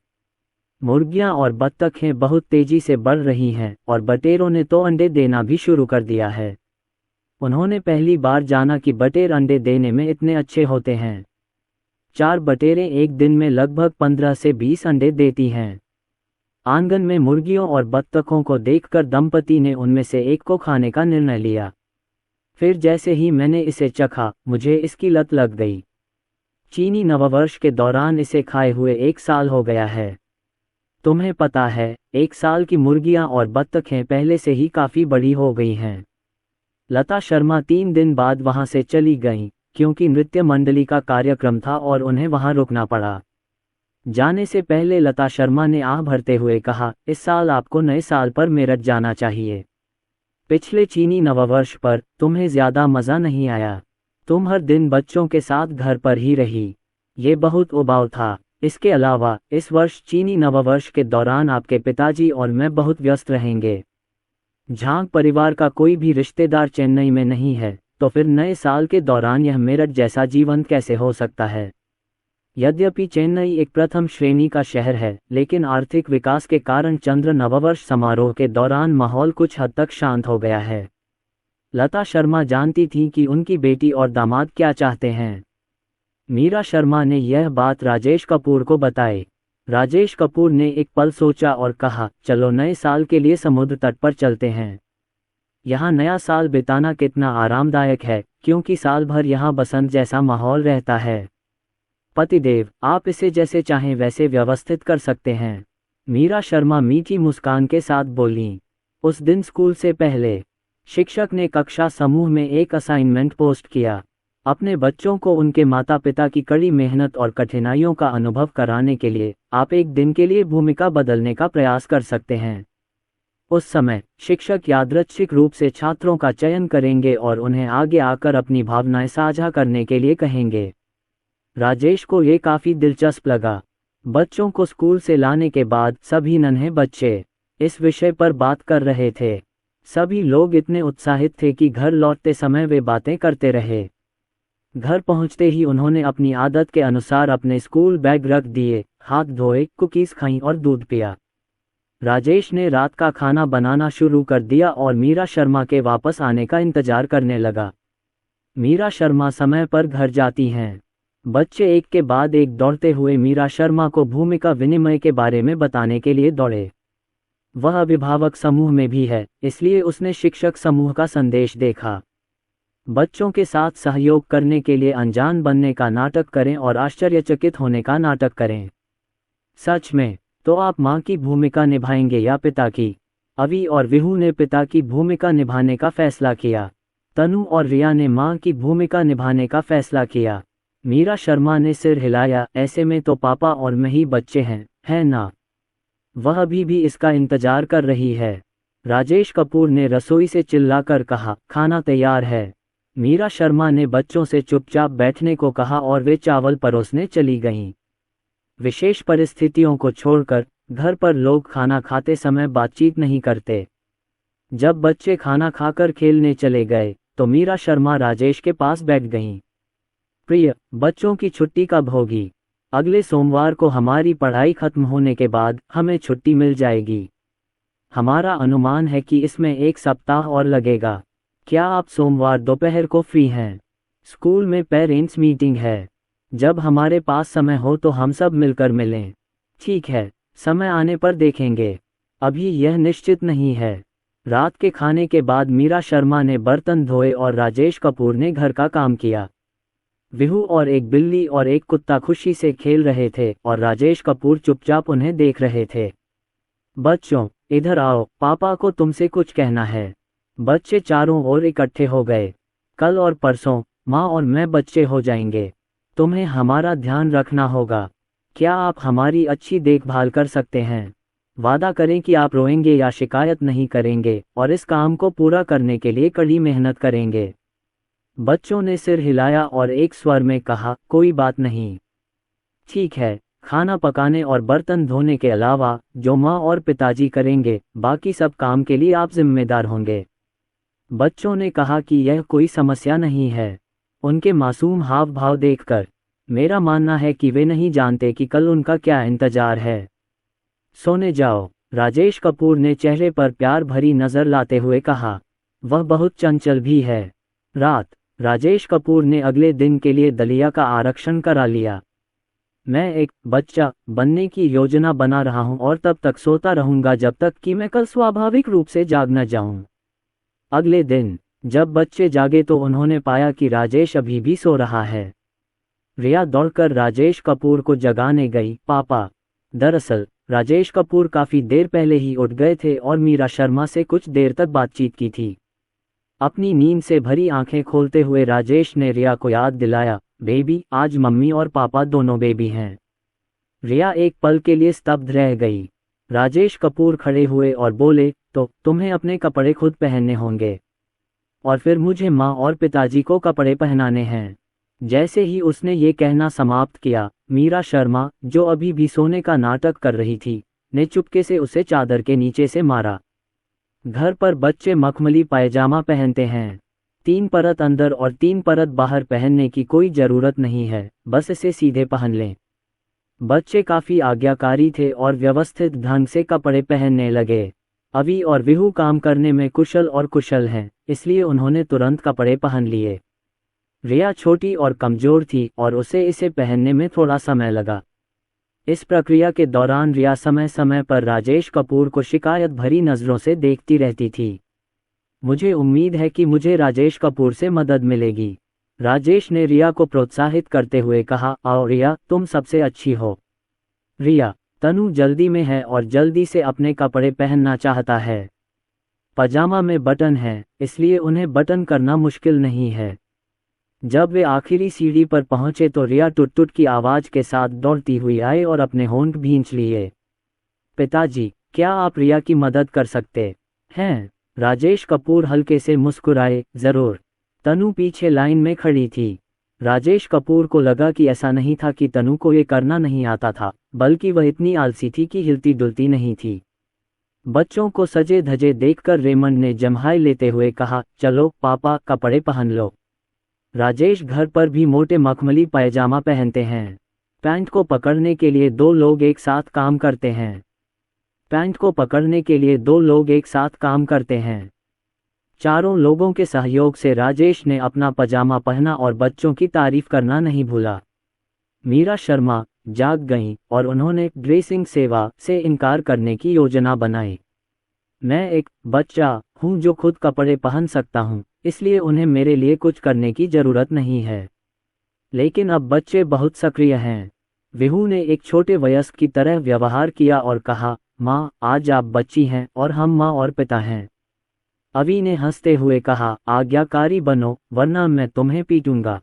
मुर्गियां और बत्तखें बहुत तेजी से बढ़ रही हैं और बटेरों ने तो अंडे देना भी शुरू कर दिया है। उन्होंने पहली बार जाना कि बटेर अंडे देने में इतने अच्छे होते हैं। 4 बटेरें एक दिन में लगभग 15 से 20 अंडे देती हैं। आंगन में मुर्गियों और बत्तखों को देखकर दंपति ने उनमें से एक को खाने का निर्णय लिया। फिर जैसे ही मैंने इसे चखा, मुझे इसकी लत लग गई। चीनी नववर्ष के दौरान इसे खाए हुए 1 साल हो गया है। तुम्हें पता है, 1 साल की मुर्गियां और बत्तखें पहले से ही काफ़ी बड़ी हो गई हैं। लता शर्मा 3 दिन बाद वहां से चली गईं, क्योंकि नृत्य मंडली का कार्यक्रम था और उन्हें वहां रुकना पड़ा। जाने से पहले लता शर्मा ने आह भरते हुए कहा, इस साल आपको नए साल पर मेरठ जाना चाहिए। पिछले चीनी नववर्ष पर तुम्हें ज्यादा मजा नहीं आया। तुम हर दिन बच्चों के साथ घर पर ही रही। ये बहुत उबाऊ था। इसके अलावा इस वर्ष चीनी नववर्ष के दौरान आपके पिताजी और मैं बहुत व्यस्त रहेंगे। झांग परिवार का कोई भी रिश्तेदार चेन्नई में नहीं है, तो फिर नए साल के दौरान यह मेरठ जैसा जीवंत कैसे हो सकता है। यद्यपि चेन्नई एक प्रथम श्रेणी का शहर है, लेकिन आर्थिक विकास के कारण चंद्र नववर्ष समारोह के दौरान माहौल कुछ हद तक शांत हो गया है। लता शर्मा जानती थीं कि उनकी बेटी और दामाद क्या चाहते हैं। मीरा शर्मा ने यह बात राजेश कपूर को बताई। राजेश कपूर ने एक पल सोचा और कहा, चलो नए साल के लिए समुद्र तट पर चलते हैं। यहाँ नया साल बिताना कितना आरामदायक है, क्योंकि साल भर यहाँ बसंत जैसा माहौल रहता है। पतिदेव, आप इसे जैसे चाहें वैसे व्यवस्थित कर सकते हैं। मीरा शर्मा मीठी मुस्कान के साथ बोलीं। उस दिन स्कूल से पहले शिक्षक ने कक्षा समूह में एक असाइनमेंट पोस्ट किया। अपने बच्चों को उनके माता पिता की कड़ी मेहनत और कठिनाइयों का अनुभव कराने के लिए आप एक दिन के लिए भूमिका बदलने का प्रयास कर सकते हैं। उस समय शिक्षक यादृच्छिक रूप से छात्रों का चयन करेंगे और उन्हें आगे आकर अपनी भावनाएं साझा करने के लिए कहेंगे। राजेश को ये काफी दिलचस्प लगा। बच्चों को स्कूल से लाने के बाद सभी नन्हे बच्चे इस विषय पर बात कर रहे थे। सभी लोग इतने उत्साहित थे कि घर लौटते समय वे बातें करते रहे। घर पहुंचते ही उन्होंने अपनी आदत के अनुसार अपने स्कूल बैग रख दिए, हाथ धोए, कुकीज खाईं और दूध पिया। राजेश ने रात का खाना बनाना शुरू कर दिया और मीरा शर्मा के वापस आने का इंतजार करने लगा। मीरा शर्मा समय पर घर जाती हैं। बच्चे एक के बाद एक दौड़ते हुए मीरा शर्मा को भूमिका विनिमय के बारे में बताने के लिए दौड़े। वह अभिभावक समूह में भी है, इसलिए उसने शिक्षक समूह का संदेश देखा। बच्चों के साथ सहयोग करने के लिए अनजान बनने का नाटक करें और आश्चर्यचकित होने का नाटक करें। सच में, तो आप मां की भूमिका निभाएंगे या पिता की? अवि और विहू ने पिता की भूमिका निभाने का फैसला किया। तनु और रिया ने मां की भूमिका निभाने का फैसला किया। मीरा शर्मा ने सिर हिलाया, ऐसे में तो पापा और मैं ही बच्चे हैं, है ना? वह अभी भी इसका इंतजार कर रही है। राजेश कपूर ने रसोई से चिल्लाकर कहा, खाना तैयार है। मीरा शर्मा ने बच्चों से चुपचाप बैठने को कहा और वे चावल परोसने चली गईं। विशेष परिस्थितियों को छोड़कर घर पर लोग खाना खाते समय बातचीत नहीं करते। जब बच्चे खाना खाकर खेलने चले गए तो मीरा शर्मा राजेश के पास बैठ गईं। प्रिय, बच्चों की छुट्टी कब होगी? अगले सोमवार को हमारी पढ़ाई खत्म होने के बाद हमें छुट्टी मिल जाएगी। हमारा अनुमान है कि इसमें एक सप्ताह और लगेगा। क्या आप सोमवार दोपहर को फ्री हैं? स्कूल में पेरेंट्स मीटिंग है। जब हमारे पास समय हो तो हम सब मिलकर मिलें। ठीक है, समय आने पर देखेंगे। अभी यह निश्चित नहीं है। रात के खाने के बाद मीरा शर्मा ने बर्तन धोए और राजेश कपूर ने घर का काम किया। विहू और एक बिल्ली और एक कुत्ता खुशी से खेल रहे थे और राजेश कपूर चुपचाप उन्हें देख रहे थे। बच्चों, इधर आओ, पापा को तुमसे कुछ कहना है। बच्चे चारों ओर इकट्ठे हो गए। कल और परसों माँ और मैं बच्चे हो जाएंगे। तुम्हें हमारा ध्यान रखना होगा। क्या आप हमारी अच्छी देखभाल कर सकते हैं? वादा करें कि आप रोएंगे या शिकायत नहीं करेंगे और इस काम को पूरा करने के लिए कड़ी मेहनत करेंगे। बच्चों ने सिर हिलाया और एक स्वर में कहा, कोई बात नहीं। ठीक है, खाना पकाने और बर्तन धोने के अलावा जो माँ और पिताजी करेंगे, बाकी सब काम के लिए आप जिम्मेदार होंगे। बच्चों ने कहा कि यह कोई समस्या नहीं है। उनके मासूम हाव भाव देखकर मेरा मानना है कि वे नहीं जानते कि कल उनका क्या इंतजार है। सोने जाओ, राजेश कपूर ने चेहरे पर प्यार भरी नजर लाते हुए कहा। वह बहुत चंचल भी है। रात, राजेश कपूर ने अगले दिन के लिए दलिया का आरक्षण करा लिया। मैं एक बच्चा बनने की योजना बना रहा हूं और तब तक सोता रहूंगा जब तक कि मैं कल स्वाभाविक रूप से जाग न जाऊं। अगले दिन जब बच्चे जागे तो उन्होंने पाया कि राजेश अभी भी सो रहा है। रिया दौड़कर राजेश कपूर को जगाने गई। पापा। दरअसल राजेश कपूर काफी देर पहले ही उठ गए थे और मीरा शर्मा से कुछ देर तक बातचीत की थी। अपनी नींद से भरी आंखें खोलते हुए राजेश ने रिया को याद दिलाया, बेबी, आज मम्मी और पापा दोनों बेबी हैं। रिया एक पल के लिए स्तब्ध रह गई। राजेश कपूर खड़े हुए और बोले, तो तुम्हें अपने कपड़े खुद पहनने होंगे और फिर मुझे माँ और पिताजी को कपड़े पहनाने हैं। जैसे ही उसने ये कहना समाप्त किया, मीरा शर्मा, जो अभी भी सोने का नाटक कर रही थी, ने चुपके से उसे चादर के नीचे से मारा। घर पर बच्चे मखमली पायजामा पहनते हैं। 3 परत अंदर और 3 परत बाहर पहनने की कोई ज़रूरत नहीं है, बस इसे सीधे पहन लें। बच्चे काफ़ी आज्ञाकारी थे और व्यवस्थित ढंग से कपड़े पहनने लगे। अभी और विहू काम करने में कुशल हैं, इसलिए उन्होंने तुरंत कपड़े पहन लिए। रिया छोटी और कमज़ोर थी और उसे इसे पहनने में थोड़ा समय लगा। इस प्रक्रिया के दौरान रिया समय समय पर राजेश कपूर को शिकायत भरी नज़रों से देखती रहती थी। मुझे उम्मीद है कि मुझे राजेश कपूर से मदद मिलेगी, राजेश ने रिया को प्रोत्साहित करते हुए कहा। आओ रिया, तुम सबसे अच्छी हो। रिया, तनु जल्दी में है और जल्दी से अपने कपड़े पहनना चाहता है। पजामा में बटन है, इसलिए उन्हें बटन करना मुश्किल नहीं है। जब वे आखिरी सीढ़ी पर पहुंचे तो रिया टुट टुट की आवाज़ के साथ दौड़ती हुई आई और अपने होंठ भींच लिए। पिताजी, क्या आप रिया की मदद कर सकते हैं? राजेश कपूर हल्के से मुस्कुराए। ज़रूर। तनु पीछे लाइन में खड़ी थी। राजेश कपूर को लगा कि ऐसा नहीं था कि तनु को ये करना नहीं आता था, बल्कि वह इतनी आलसी थी कि हिलती डुलती नहीं थी। बच्चों को सजे धजे देखकर रेमंड ने जम्हाई लेते हुए कहा, चलो पापा, कपड़े पहन लो। राजेश घर पर भी मोटे मखमली पायजामा पहनते हैं। पैंट को पकड़ने के लिए 2 लोग एक साथ काम करते हैं। पैंट को पकड़ने के लिए 2 लोग एक साथ काम करते हैं। चारों लोगों के सहयोग से राजेश ने अपना पजामा पहना और बच्चों की तारीफ करना नहीं भूला। मीरा शर्मा जाग गईं और उन्होंने ड्रेसिंग सेवा से इनकार करने की योजना बनाई। मैं एक बच्चा हूँ जो खुद कपड़े पहन सकता हूँ, इसलिए उन्हें मेरे लिए कुछ करने की ज़रूरत नहीं है। लेकिन अब बच्चे बहुत सक्रिय हैं। विहू ने एक छोटे वयस्क की तरह व्यवहार किया और कहा, माँ, आज आप बच्ची हैं और हम माँ और पिता हैं। अवी ने हंसते हुए कहा, आज्ञाकारी बनो, वरना मैं तुम्हें पीटूंगा।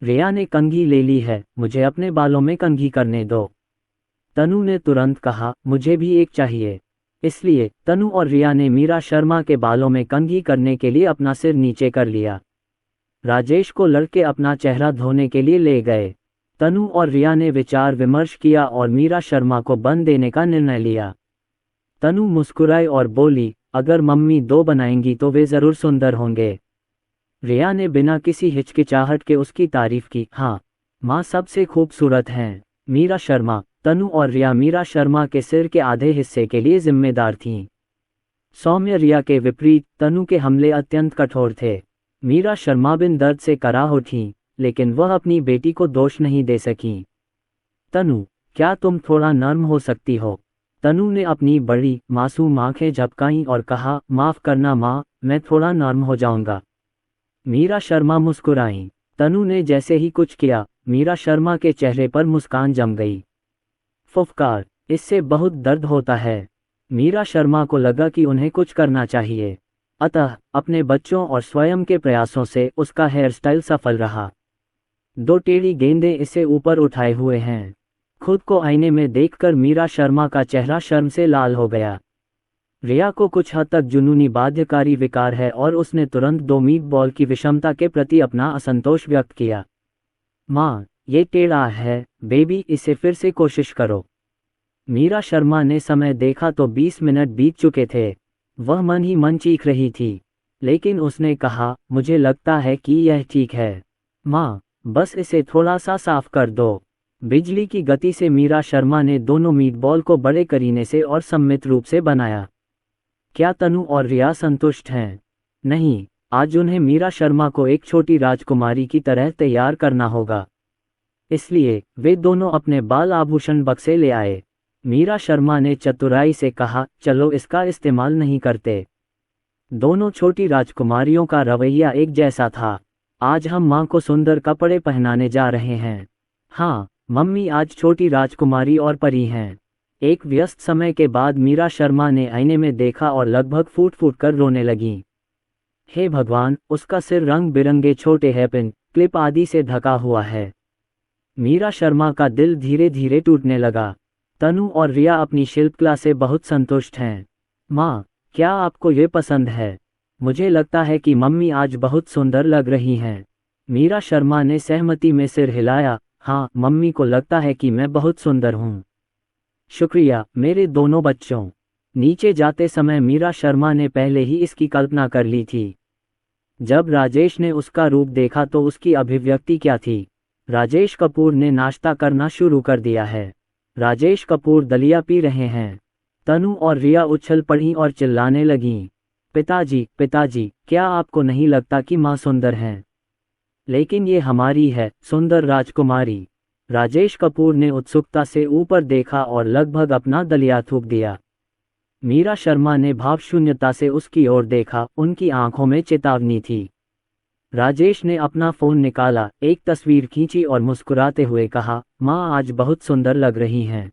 रिया ने कंघी ले ली है, मुझे अपने बालों में कंघी करने दो। तनु ने तुरंत कहा, मुझे भी एक चाहिए। इसलिए तनु और रिया ने मीरा शर्मा के बालों में कंघी करने के लिए अपना सिर नीचे कर लिया। राजेश को लड़के अपना चेहरा धोने के लिए ले गए। तनु और रिया ने विचार विमर्श किया और मीरा शर्मा को बन देने का निर्णय लिया। तनु मुस्कुराई और बोली, अगर मम्मी 2 बनाएंगी तो वे ज़रूर सुंदर होंगे। रिया ने बिना किसी हिचकिचाहट के उसकी तारीफ की। हाँ, माँ सबसे खूबसूरत हैं। मीरा शर्मा, तनु और रिया मीरा शर्मा के सिर के आधे हिस्से के लिए जिम्मेदार थीं। सौम्य रिया के विपरीत तनु के हमले अत्यंत कठोर थे। मीरा शर्मा बिन दर्द से कराह उठीं, लेकिन वह अपनी बेटी को दोष नहीं दे सकीं। तनु, क्या तुम थोड़ा नर्म हो सकती हो? तनु ने अपनी बड़ी मासूम आंखें झपकाईं और कहा, माफ़ करना माँ, मैं थोड़ा नर्म हो जाऊंगा। मीरा शर्मा मुस्कुराईं। तनु ने जैसे ही कुछ किया, मीरा शर्मा के चेहरे पर मुस्कान जम गई। फुफकार, इससे बहुत दर्द होता है। मीरा शर्मा को लगा कि उन्हें कुछ करना चाहिए। अतः अपने बच्चों और स्वयं के प्रयासों से उसका हेयर स्टाइल सफल रहा। 2 टेढ़ी गेंदें इसे ऊपर उठाए हुए हैं। खुद को आईने में देखकर मीरा शर्मा का चेहरा शर्म से लाल हो गया। रिया को कुछ हद तक जुनूनी बाध्यकारी विकार है और उसने तुरंत 2 मीट बॉल की विषमता के प्रति अपना असंतोष व्यक्त किया। माँ, ये टेढ़ा है, बेबी, इसे फिर से कोशिश करो। मीरा शर्मा ने समय देखा तो 20 मिनट बीत चुके थे। वह मन ही मन चीख रही थी, लेकिन उसने कहा, मुझे लगता है कि यह ठीक है। माँ, बस इसे थोड़ा सा साफ कर दो। बिजली की गति से मीरा शर्मा ने दोनों मीटबॉल को बड़े करीने से और सम्मिलित रूप से बनाया। क्या तनु और रिया संतुष्ट हैं? नहीं, आज उन्हें मीरा शर्मा को एक छोटी राजकुमारी की तरह तैयार करना होगा। इसलिए वे दोनों अपने बाल आभूषण बक्से ले आए। मीरा शर्मा ने चतुराई से कहा, चलो इसका इस्तेमाल नहीं करते। दोनों छोटी राजकुमारियों का रवैया एक जैसा था। आज हम माँ को सुंदर कपड़े पहनाने जा रहे हैं। हाँ मम्मी, आज छोटी राजकुमारी और परी हैं। एक व्यस्त समय के बाद मीरा शर्मा ने आईने में देखा और लगभग फूट फूट कर रोने लगीं। हे भगवान, उसका सिर रंग बिरंगे छोटे हेयरपिन, क्लिप आदि से ढका हुआ है। मीरा शर्मा का दिल धीरे धीरे टूटने लगा। तनु और रिया अपनी शिल्पकला से बहुत संतुष्ट हैं। माँ, क्या आपको ये पसंद है? मुझे लगता है कि मम्मी आज बहुत सुंदर लग रही हैं। मीरा शर्मा ने सहमति में सिर हिलाया। हाँ, मम्मी को लगता है कि मैं बहुत सुंदर हूँ। शुक्रिया मेरे दोनों बच्चों। नीचे जाते समय मीरा शर्मा ने पहले ही इसकी कल्पना कर ली थी। जब राजेश ने उसका रूप देखा तो उसकी अभिव्यक्ति क्या थी। राजेश कपूर ने नाश्ता करना शुरू कर दिया है। राजेश कपूर दलिया पी रहे हैं। तनु और रिया उछल पड़ी और चिल्लाने लगीं। पिताजी, पिताजी, क्या आपको नहीं लगता कि माँ सुंदर हैं? लेकिन ये हमारी है, सुंदर राजकुमारी। राजेश कपूर ने उत्सुकता से ऊपर देखा और लगभग अपना दलिया थूक दिया। मीरा शर्मा ने भावशून्यता से उसकी ओर देखा, उनकी आंखों में चेतावनी थी। राजेश ने अपना फोन निकाला, एक तस्वीर खींची और मुस्कुराते हुए कहा, माँ आज बहुत सुंदर लग रही हैं।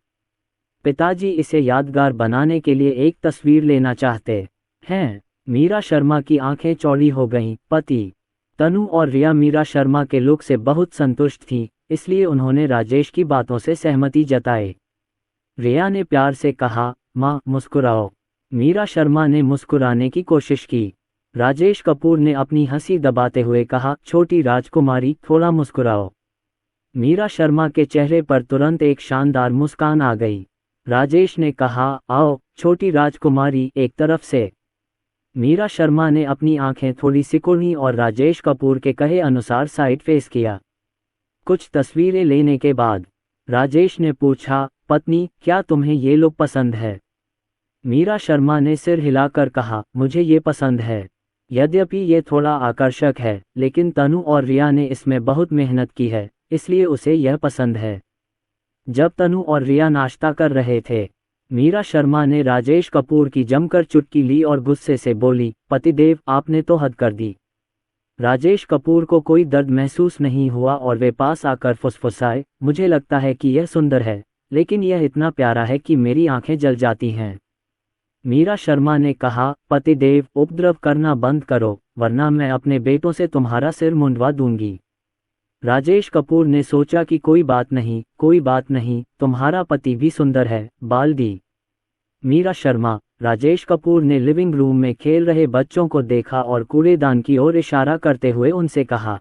पिताजी इसे यादगार बनाने के लिए एक तस्वीर लेना चाहते हैं। मीरा शर्मा की आंखें चौड़ी हो गईं। पति तनु और रिया मीरा शर्मा के लुक से बहुत संतुष्ट थीं, इसलिए उन्होंने राजेश की बातों से सहमति जताई। रिया ने प्यार से कहा, माँ मुस्कुराओ। मीरा शर्मा ने मुस्कुराने की कोशिश की। राजेश कपूर ने अपनी हंसी दबाते हुए कहा, छोटी राजकुमारी थोड़ा मुस्कुराओ। मीरा शर्मा के चेहरे पर तुरंत एक शानदार मुस्कान आ गई। राजेश ने कहा, आओ छोटी राजकुमारी, एक तरफ से। मीरा शर्मा ने अपनी आंखें थोड़ी सिकुड़ी और राजेश कपूर के कहे अनुसार साइड फेस किया। कुछ तस्वीरें लेने के बाद राजेश ने पूछा, पत्नी क्या तुम्हें ये लुक पसंद है? मीरा शर्मा ने सिर हिलाकर कहा, मुझे ये पसंद है। यद्यपि ये थोड़ा आकर्षक है, लेकिन तनु और रिया ने इसमें बहुत मेहनत की है, इसलिए उसे यह पसंद है। जब तनु और रिया नाश्ता कर रहे थे, मीरा शर्मा ने राजेश कपूर की जमकर चुटकी ली और गुस्से से बोली, पतिदेव आपने तो हद कर दी। राजेश कपूर को कोई दर्द महसूस नहीं हुआ और वे पास आकर फुसफुसाए, मुझे लगता है कि यह सुंदर है, लेकिन यह इतना प्यारा है कि मेरी आंखें जल जाती हैं। मीरा शर्मा ने कहा, पतिदेव उपद्रव करना बंद करो, वरना मैं अपने बेटों से तुम्हारा सिर मुंडवा दूंगी। राजेश कपूर ने सोचा कि कोई बात नहीं, तुम्हारा पति भी सुंदर है, बाल्दी। मीरा शर्मा, राजेश कपूर ने लिविंग रूम में खेल रहे बच्चों को देखा और कूड़ेदान की ओर इशारा करते हुए उनसे कहा,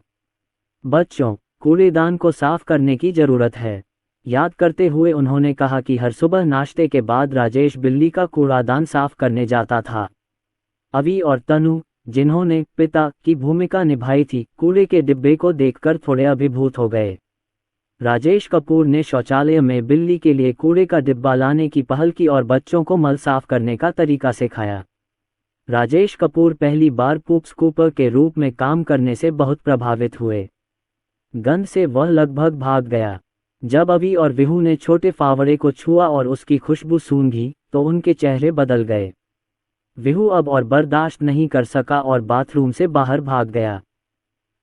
बच्चों, कूड़ेदान को साफ करने की जरूरत है। याद करते हुए उन्होंने कहा कि हर सुबह नाश्ते के बाद राजेश बिल्ली का कूड़ादान साफ करने जाता था। अवी और तनु, जिन्होंने पिता की भूमिका निभाई थी, कूड़े के डिब्बे को देखकर थोड़े अभिभूत हो गए। राजेश कपूर ने शौचालय में बिल्ली के लिए कूड़े का डिब्बा लाने की पहल की और बच्चों को मल साफ करने का तरीका सिखाया। राजेश कपूर पहली बार पूप स्कूपर के रूप में काम करने से बहुत प्रभावित हुए। गंध से वह लगभग भाग गया। जब अवी और विहू ने छोटे फावड़े को छुआ और उसकी खुशबू सूंघी, तो उनके चेहरे बदल गए। विहू अब और बर्दाश्त नहीं कर सका और बाथरूम से बाहर भाग गया।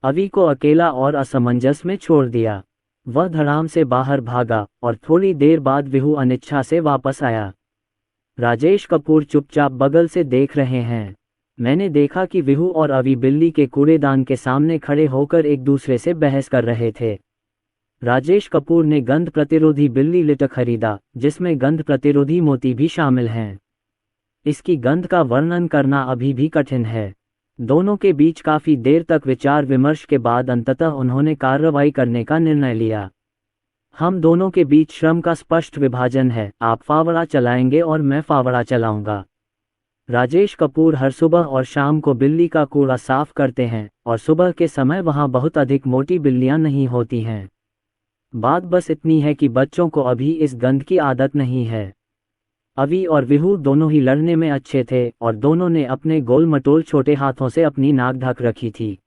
अवी को अकेला और असमंजस में छोड़ दिया। वह धड़ाम से बाहर भागा और थोड़ी देर बाद विहू अनिच्छा से वापस आया। राजेश कपूर चुपचाप बगल से देख रहे हैं। मैंने देखा कि विहू और अवी बिल्ली के कूड़ेदान के सामने खड़े होकर एक दूसरे से बहस कर रहे थे। राजेश कपूर ने गंध प्रतिरोधी बिल्ली लिट खरीदा, जिसमें गंध प्रतिरोधी मोती भी शामिल हैं। इसकी गंध का वर्णन करना अभी भी कठिन है। दोनों के बीच काफी देर तक विचार विमर्श के बाद अंततः उन्होंने कार्रवाई करने का निर्णय लिया। हम दोनों के बीच श्रम का स्पष्ट विभाजन है, आप फावड़ा चलाएंगे और मैं फावड़ा चलाऊंगा। राजेश कपूर हर सुबह और शाम को बिल्ली का कूड़ा साफ करते हैं और सुबह के समय वहां बहुत अधिक मोटी बिल्लियां नहीं होती हैं। बात बस इतनी है कि बच्चों को अभी इस गंध की आदत नहीं है। अवी और विहू दोनों ही लड़ने में अच्छे थे और दोनों ने अपने गोल मटोल छोटे हाथों से अपनी नाक ढक रखी थी।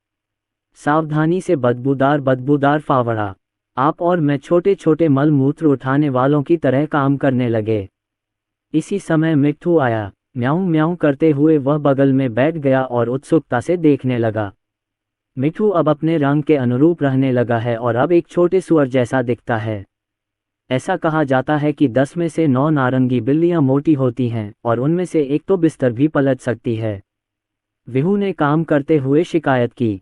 सावधानी से बदबूदार फावड़ा। आप और मैं छोटे छोटे मल मूत्र उठाने वालों की तरह काम करने लगे। इसी समय मिट्ठू आया। म्याऊं म्याऊं करते हुए वह बगल में बैठ गया और उत्सुकता से देखने लगा। मिट्ठू अब अपने रंग के अनुरूप रहने लगा है और अब एक छोटे सुअर जैसा दिखता है। ऐसा कहा जाता है कि 10 में से 9 नारंगी बिल्लियां मोटी होती हैं और उनमें से एक तो बिस्तर भी पलट सकती है। विहू ने काम करते हुए शिकायत की,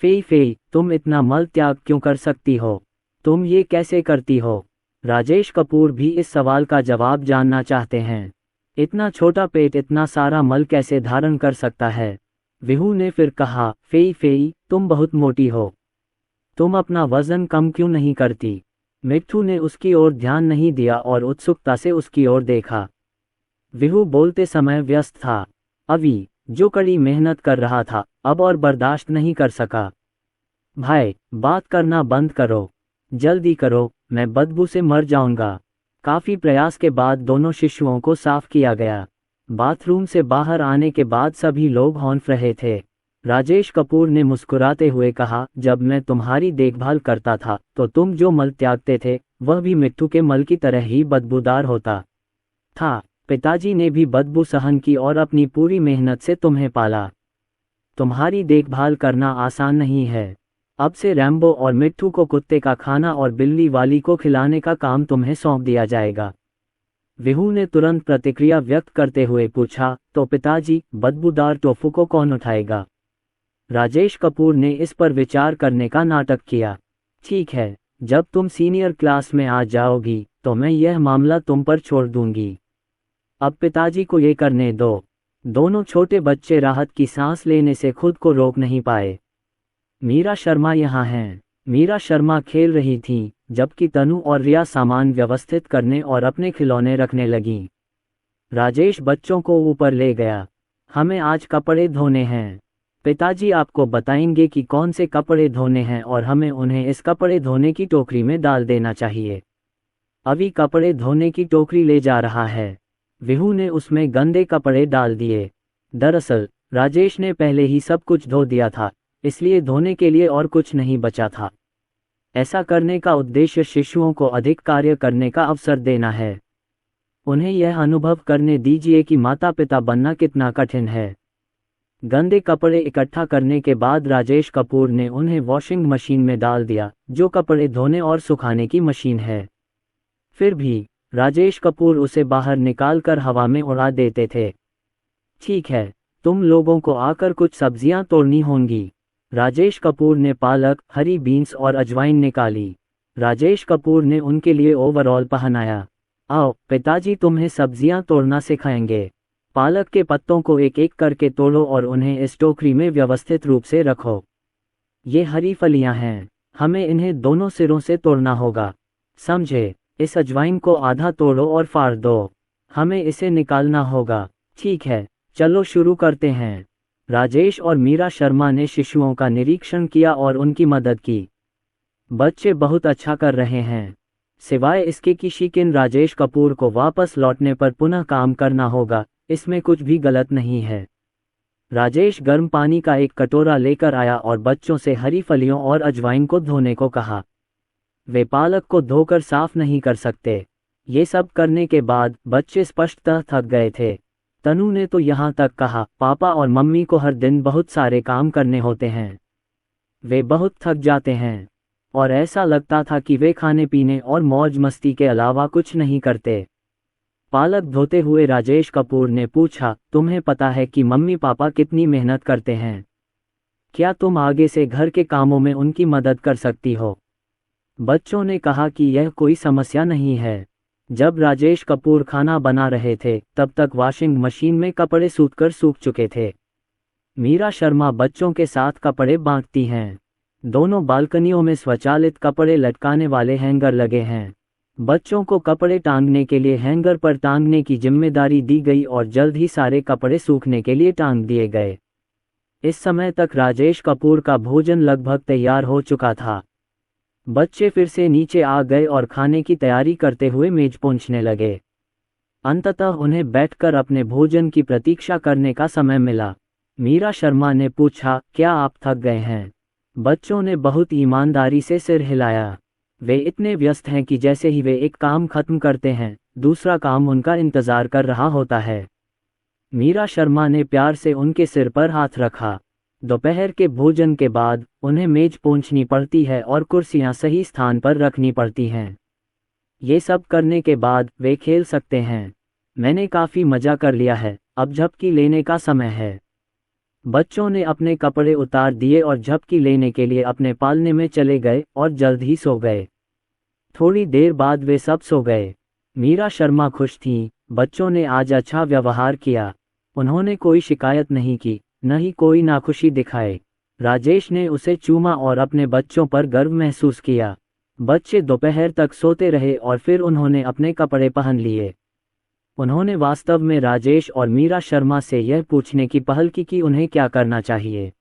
फेई फेई, तुम इतना मल त्याग क्यों कर सकती हो? तुम ये कैसे करती हो? राजेश कपूर भी इस सवाल का जवाब जानना चाहते हैं। इतना छोटा पेट इतना सारा मल कैसे धारण कर सकता है? विहू ने फिर कहा, फेई फेई, तुम बहुत मोटी हो। तुम अपना वजन कम क्यों नहीं करती? मिट्ठू ने उसकी ओर ध्यान नहीं दिया और उत्सुकता से उसकी ओर देखा। विहू बोलते समय व्यस्त था। अवी, जो कड़ी मेहनत कर रहा था, अब और बर्दाश्त नहीं कर सका। भाई, बात करना बंद करो। जल्दी करो, मैं बदबू से मर जाऊंगा। काफी प्रयास के बाद दोनों शिशुओं को साफ किया गया। बाथरूम से बाहर आने के बाद सभी लोग हौंफ रहे थे। राजेश कपूर ने मुस्कुराते हुए कहा, जब मैं तुम्हारी देखभाल करता था तो तुम जो मल त्यागते थे वह भी मिट्टू के मल की तरह ही बदबूदार होता था। पिताजी ने भी बदबू सहन की और अपनी पूरी मेहनत से तुम्हें पाला। तुम्हारी देखभाल करना आसान नहीं है। अब से रैम्बो और मिट्टू को कुत्ते का खाना और बिल्ली वाली को खिलाने का काम तुम्हें सौंप दिया जाएगा। विहू ने तुरंत प्रतिक्रिया व्यक्त करते हुए पूछा, तो पिताजी, बदबूदार टोफू को कौन उठाएगा? राजेश कपूर ने इस पर विचार करने का नाटक किया। ठीक है, जब तुम सीनियर क्लास में आ जाओगी तो मैं यह मामला तुम पर छोड़ दूंगी। अब पिताजी को ये करने दो। दोनों छोटे बच्चे राहत की सांस लेने से खुद को रोक नहीं पाए। मीरा शर्मा यहाँ हैं। मीरा शर्मा खेल रही थीं, जबकि तनु और रिया सामान व्यवस्थित करने और अपने खिलौने रखने लगीं। राजेश बच्चों को ऊपर ले गया। हमें आज कपड़े धोने हैं। पिताजी आपको बताएंगे कि कौन से कपड़े धोने हैं और हमें उन्हें इस कपड़े धोने की टोकरी में डाल देना चाहिए। अभी कपड़े धोने की टोकरी ले जा रहा है। विहू ने उसमें गंदे कपड़े डाल दिए। दरअसल राजेश ने पहले ही सब कुछ धो दिया था, इसलिए धोने के लिए और कुछ नहीं बचा था। ऐसा करने का उद्देश्य शिशुओं को अधिक कार्य करने का अवसर देना है। उन्हें यह अनुभव करने दीजिए कि माता पिता बनना कितना कठिन है। गंदे कपड़े इकट्ठा करने के बाद राजेश कपूर ने उन्हें वॉशिंग मशीन में डाल दिया, जो कपड़े धोने और सुखाने की मशीन है। फिर भी राजेश कपूर उसे बाहर निकालकर हवा में उड़ा देते थे। ठीक है, तुम लोगों को आकर कुछ सब्जियां तोड़नी होंगी। राजेश कपूर ने पालक, हरी बीन्स और अजवाइन निकाली। राजेश कपूर ने उनके लिए ओवरऑल पहनाया। आओ, पिताजी तुम्हें सब्जियां तोड़ना सिखाएंगे। पालक के पत्तों को एक एक करके तोड़ो और उन्हें इस टोकरी में व्यवस्थित रूप से रखो। ये हरी फलियां हैं, हमें इन्हें दोनों सिरों से तोड़ना होगा, समझे? इस अजवाइन को आधा तोड़ो और फाड़ दो। हमें इसे निकालना होगा। ठीक है, चलो शुरू करते हैं। राजेश और मीरा शर्मा ने शिशुओं का निरीक्षण किया और उनकी मदद की। बच्चे बहुत अच्छा कर रहे हैं, सिवाय इसके कि शिकिन राजेश कपूर को वापस लौटने पर पुनः काम करना होगा, इसमें कुछ भी गलत नहीं है। राजेश गर्म पानी का एक कटोरा लेकर आया और बच्चों से हरी फलियों और अजवाइन को धोने को कहा। वे पालक को धोकर साफ नहीं कर सकते। ये सब करने के बाद बच्चे स्पष्टतः थक गए थे। तनु ने तो यहाँ तक कहा, पापा और मम्मी को हर दिन बहुत सारे काम करने होते हैं। वे बहुत थक जाते हैं और ऐसा लगता था कि वे खाने पीने और मौज मस्ती के अलावा कुछ नहीं करते। पालक धोते हुए राजेश कपूर ने पूछा, तुम्हें पता है कि मम्मी पापा कितनी मेहनत करते हैं? क्या तुम आगे से घर के कामों में उनकी मदद कर सकती हो? बच्चों ने कहा कि यह कोई समस्या नहीं है। जब राजेश कपूर खाना बना रहे थे तब तक वॉशिंग मशीन में कपड़े सूखकर सूख चुके थे। मीरा शर्मा बच्चों के साथ कपड़े बांटती हैं। दोनों बालकनियों में स्वचालित कपड़े लटकाने वाले हैंगर लगे हैं। बच्चों को कपड़े टांगने के लिए हैंगर पर टांगने की जिम्मेदारी दी गई और जल्द ही सारे कपड़े सूखने के लिए टांग दिए गए। इस समय तक राजेश कपूर का भोजन लगभग तैयार हो चुका था। बच्चे फिर से नीचे आ गए और खाने की तैयारी करते हुए मेज पोंछने लगे। अंततः उन्हें बैठकर अपने भोजन की प्रतीक्षा करने का समय मिला। मीरा शर्मा ने पूछा, क्या आप थक गए हैं? बच्चों ने बहुत ईमानदारी से सिर हिलाया। वे इतने व्यस्त हैं कि जैसे ही वे एक काम खत्म करते हैं, दूसरा काम उनका इंतजार कर रहा होता है। मीरा शर्मा ने प्यार से उनके सिर पर हाथ रखा। दोपहर के भोजन के बाद उन्हें मेज पोंछनी पड़ती है और कुर्सियां सही स्थान पर रखनी पड़ती हैं। ये सब करने के बाद वे खेल सकते हैं। मैंने काफ़ी मज़ा कर लिया है, अब झपकी लेने का समय है। बच्चों ने अपने कपड़े उतार दिए और झपकी लेने के लिए अपने पालने में चले गए और जल्द ही सो गए। थोड़ी देर बाद वे सब सो गए। मीरा शर्मा खुश थीं, बच्चों ने आज अच्छा व्यवहार किया। उन्होंने कोई शिकायत नहीं की, न ही कोई नाखुशी दिखाए। राजेश ने उसे चूमा और अपने बच्चों पर गर्व महसूस किया। बच्चे दोपहर तक सोते रहे और फिर उन्होंने अपने कपड़े पहन लिए। उन्होंने वास्तव में राजेश और मीरा शर्मा से यह पूछने की पहल की कि उन्हें क्या करना चाहिए।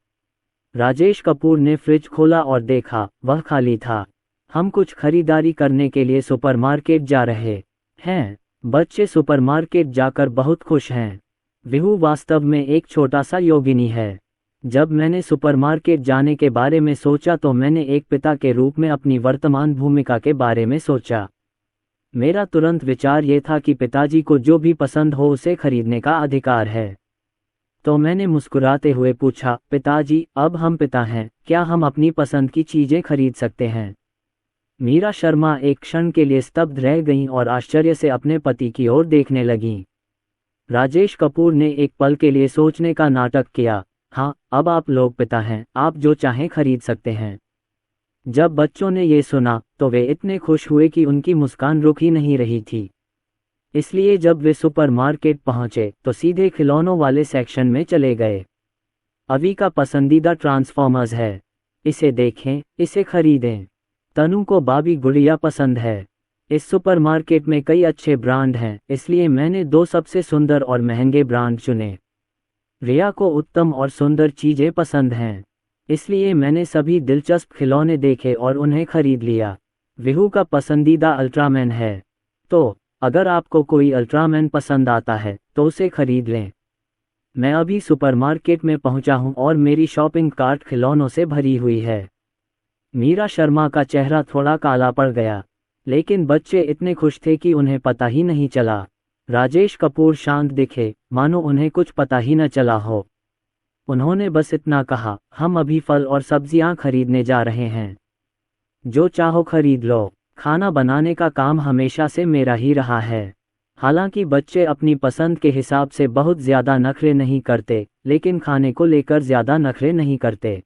राजेश कपूर ने फ्रिज खोला और देखा, वह खाली था। हम कुछ खरीदारी करने के लिए सुपरमार्केट जा रहे हैं। बच्चे सुपरमार्केट जाकर बहुत खुश हैं। विहू वास्तव में एक छोटा सा योगिनी है। जब मैंने सुपरमार्केट जाने के बारे में सोचा तो मैंने एक पिता के रूप में अपनी वर्तमान भूमिका के बारे में सोचा। मेरा तुरंत विचार ये था कि पिताजी को जो भी पसंद हो उसे खरीदने का अधिकार है। तो मैंने मुस्कुराते हुए पूछा, पिताजी, अब हम पिता हैं, क्या हम अपनी पसंद की चीजें खरीद सकते हैं? मीरा शर्मा एक क्षण के लिए स्तब्ध रह गईं और आश्चर्य से अपने पति की ओर देखने लगीं। राजेश कपूर ने एक पल के लिए सोचने का नाटक किया। हाँ, अब आप लोग पिता हैं, आप जो चाहें खरीद सकते हैं। जब बच्चों ने ये सुना तो वे इतने खुश हुए कि उनकी मुस्कान रुक ही नहीं रही थी। इसलिए जब वे सुपरमार्केट पहुंचे तो सीधे खिलौनों वाले सेक्शन में चले गए। अवी का पसंदीदा ट्रांसफॉर्मर्स है, इसे देखें, इसे खरीदें। तनु को बाबी गुड़िया पसंद है। इस सुपरमार्केट में कई अच्छे ब्रांड हैं, इसलिए मैंने 2 सबसे सुंदर और महंगे ब्रांड चुने। रिया को उत्तम और सुंदर चीजें पसंद हैं, इसलिए मैंने सभी दिलचस्प खिलौने देखे और उन्हें खरीद लिया। विहू का पसंदीदा अल्ट्रामैन है, तो अगर आपको कोई अल्ट्रामैन पसंद आता है तो उसे खरीद लें। मैं अभी सुपरमार्केट में पहुंचा हूं और मेरी शॉपिंग कार्ट खिलौनों से भरी हुई है। मीरा शर्मा का चेहरा थोड़ा काला पड़ गया, लेकिन बच्चे इतने खुश थे कि उन्हें पता ही नहीं चला। राजेश कपूर शांत दिखे, मानो उन्हें कुछ पता ही न चला हो। उन्होंने बस इतना कहा, हम अभी फल और सब्जियां खरीदने जा रहे हैं, जो चाहो खरीद लो। खाना बनाने का काम हमेशा से मेरा ही रहा है। हालांकि बच्चे अपनी पसंद के हिसाब से बहुत ज़्यादा नखरे नहीं करते, लेकिन खाने को लेकर ज़्यादा नखरे नहीं करते।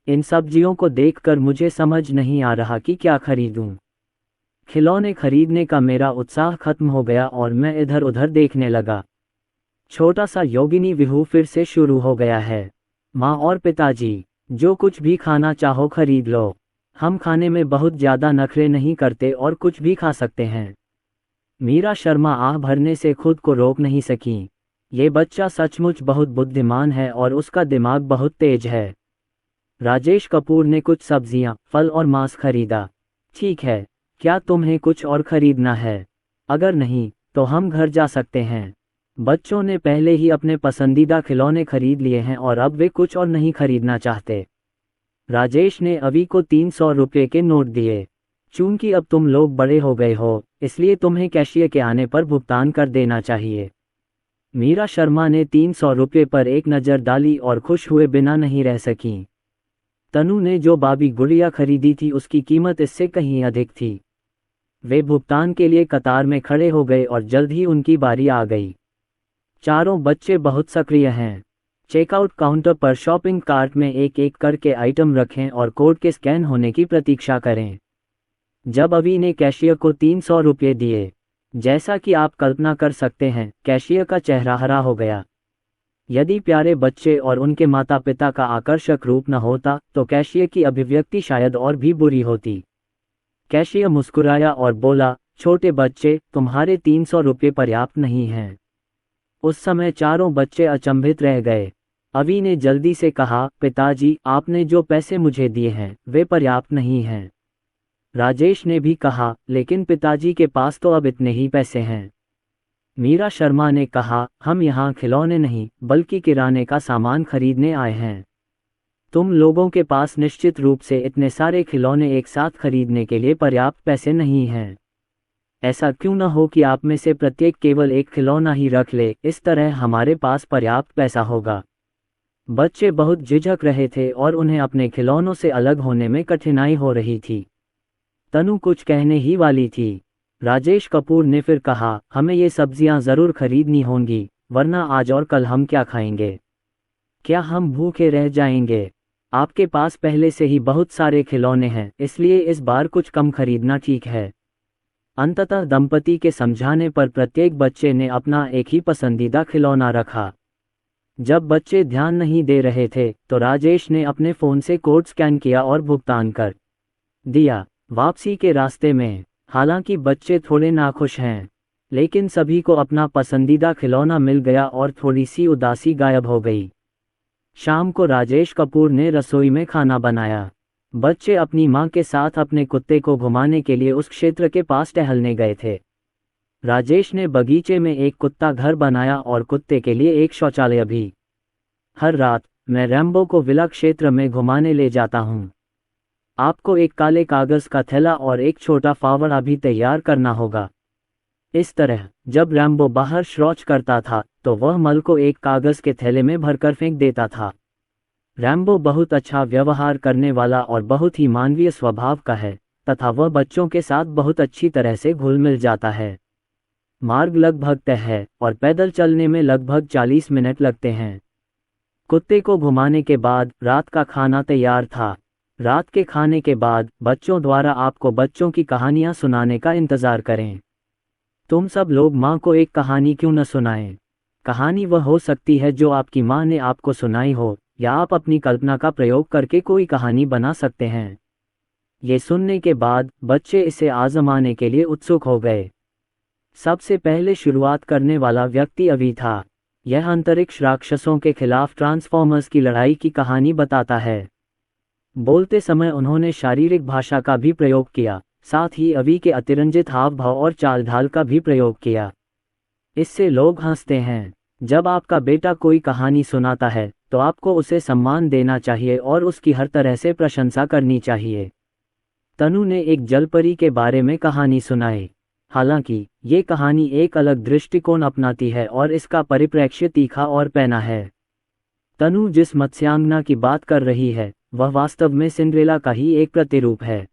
इन सब्जियों को देखकर मुझे समझ नहीं आ रहा कि क्या खरीदूं। खिलौने खरीदने का मेरा उत्साह खत्म हो गया और मैं इधर उधर देखने लगा। छोटा सा योगिनी विहू फिर से शुरू हो गया है। माँ और पिताजी, जो कुछ भी खाना चाहो खरीद लो। हम खाने में बहुत ज़्यादा नखरे नहीं करते और कुछ भी खा सकते हैं। मीरा शर्मा आह भरने से खुद को रोक नहीं सकी। ये बच्चा सचमुच बहुत बुद्धिमान है और उसका दिमाग बहुत तेज है। राजेश कपूर ने कुछ सब्जियां, फल और मांस खरीदा। ठीक है, क्या तुम्हें कुछ और खरीदना है? अगर नहीं तो हम घर जा सकते हैं। बच्चों ने पहले ही अपने पसंदीदा खिलौने खरीद लिए हैं और अब वे कुछ और नहीं खरीदना चाहते। राजेश ने अवी को 300 रुपये के नोट दिए। चूंकि अब तुम लोग बड़े हो गए हो, इसलिए तुम्हें कैशियर के आने पर भुगतान कर देना चाहिए। मीरा शर्मा ने 300 रुपये पर एक नज़र डाली और खुश हुए बिना नहीं रह सकीं। तनु ने जो बाबी गुड़िया खरीदी थी उसकी कीमत इससे कहीं अधिक थी। वे भुगतान के लिए कतार में खड़े हो गए और जल्द ही उनकी बारी आ गई। चारों बच्चे बहुत सक्रिय हैं। चेकआउट काउंटर पर शॉपिंग कार्ट में एक एक करके आइटम रखें और कोड के स्कैन होने की प्रतीक्षा करें। जब अवी ने कैशियर को 300 रुपये दिए, जैसा कि आप कल्पना कर सकते हैं, कैशियर का चेहरा हरा हो गया। यदि प्यारे बच्चे और उनके माता पिता का आकर्षक रूप न होता तो कैशियर की अभिव्यक्ति शायद और भी बुरी होती। कैशियर मुस्कुराया और बोला, छोटे बच्चे, तुम्हारे 300 रुपये पर्याप्त नहीं हैं। उस समय चारों बच्चे अचंभित रह गए। अवी ने जल्दी से कहा, पिताजी, आपने जो पैसे मुझे दिए हैं वे पर्याप्त नहीं हैं। राजेश ने भी कहा, लेकिन पिताजी के पास तो अब इतने ही पैसे हैं। मीरा शर्मा ने कहा, हम यहाँ खिलौने नहीं बल्कि किराने का सामान खरीदने आए हैं। तुम लोगों के पास निश्चित रूप से इतने सारे खिलौने एक साथ खरीदने के लिए पर्याप्त पैसे नहीं हैं। ऐसा क्यों न हो कि आप में से प्रत्येक केवल एक खिलौना ही रख ले, इस तरह हमारे पास पर्याप्त पैसा होगा। बच्चे बहुत झिझक रहे थे और उन्हें अपने खिलौनों से अलग होने में कठिनाई हो रही थी। तनु कुछ कहने ही वाली थी। राजेश कपूर ने फिर कहा, हमें ये सब्जियां ज़रूर खरीदनी होंगी, वरना आज और कल हम क्या खाएंगे? क्या हम भूखे रह जाएंगे? आपके पास पहले से ही बहुत सारे खिलौने हैं, इसलिए इस बार कुछ कम खरीदना ठीक है। अंततः दंपति के समझाने पर प्रत्येक बच्चे ने अपना एक ही पसंदीदा खिलौना रखा। जब बच्चे ध्यान नहीं दे रहे थे तो राजेश ने अपने फ़ोन से कोड स्कैन किया और भुगतान कर दिया। वापसी के रास्ते में हालांकि बच्चे थोड़े नाखुश हैं, लेकिन सभी को अपना पसंदीदा खिलौना मिल गया और थोड़ी सी उदासी गायब हो गई। शाम को राजेश कपूर ने रसोई में खाना बनाया। बच्चे अपनी मां के साथ अपने कुत्ते को घुमाने के लिए उस क्षेत्र के पास टहलने गए थे। राजेश ने बगीचे में एक कुत्ता घर बनाया और कुत्ते के लिए एक शौचालय भी। हर रात मैं रैम्बो को विला क्षेत्र में घुमाने ले जाता हूँ। आपको एक काले कागज का थैला और एक छोटा फावड़ा भी तैयार करना होगा। इस तरह जब रैम्बो बाहर शौच करता था तो वह मल को एक कागज के थैले में भरकर फेंक देता था। रैम्बो बहुत अच्छा व्यवहार करने वाला और बहुत ही मानवीय स्वभाव का है तथा वह बच्चों के साथ बहुत अच्छी तरह से घुल मिल जाता है। मार्ग लगभग तय है और पैदल चलने में लगभग 40 मिनट लगते हैं। कुत्ते को घुमाने के बाद रात का खाना तैयार था। रात के खाने के बाद बच्चों द्वारा आपको बच्चों की कहानियां सुनाने का इंतजार करें। तुम सब लोग माँ को एक कहानी क्यों न सुनाएं? कहानी वह हो सकती है जो आपकी माँ ने आपको सुनाई हो, या आप अपनी कल्पना का प्रयोग करके कोई कहानी बना सकते हैं। ये सुनने के बाद बच्चे इसे आजमाने के लिए उत्सुक हो गए। सबसे पहले शुरुआत करने वाला व्यक्ति अभी था। यह अंतरिक्ष राक्षसों के खिलाफ ट्रांसफॉर्मर्स की लड़ाई की कहानी बताता है। बोलते समय उन्होंने शारीरिक भाषा का भी प्रयोग किया, साथ ही अभी के अतिरंजित हाव भाव और चाल ढाल का भी प्रयोग किया। इससे लोग हंसते हैं। जब आपका बेटा कोई कहानी सुनाता है तो आपको उसे सम्मान देना चाहिए और उसकी हर तरह से प्रशंसा करनी चाहिए। तनु ने एक जलपरी के बारे में कहानी सुनाई। हालांकि ये कहानी एक अलग दृष्टिकोण अपनाती है और इसका परिप्रेक्ष्य तीखा और पैना है। तनु जिस मत्स्यांगना की बात कर रही है वह वास्तव में सिंड्रेला का ही एक प्रतिरूप है।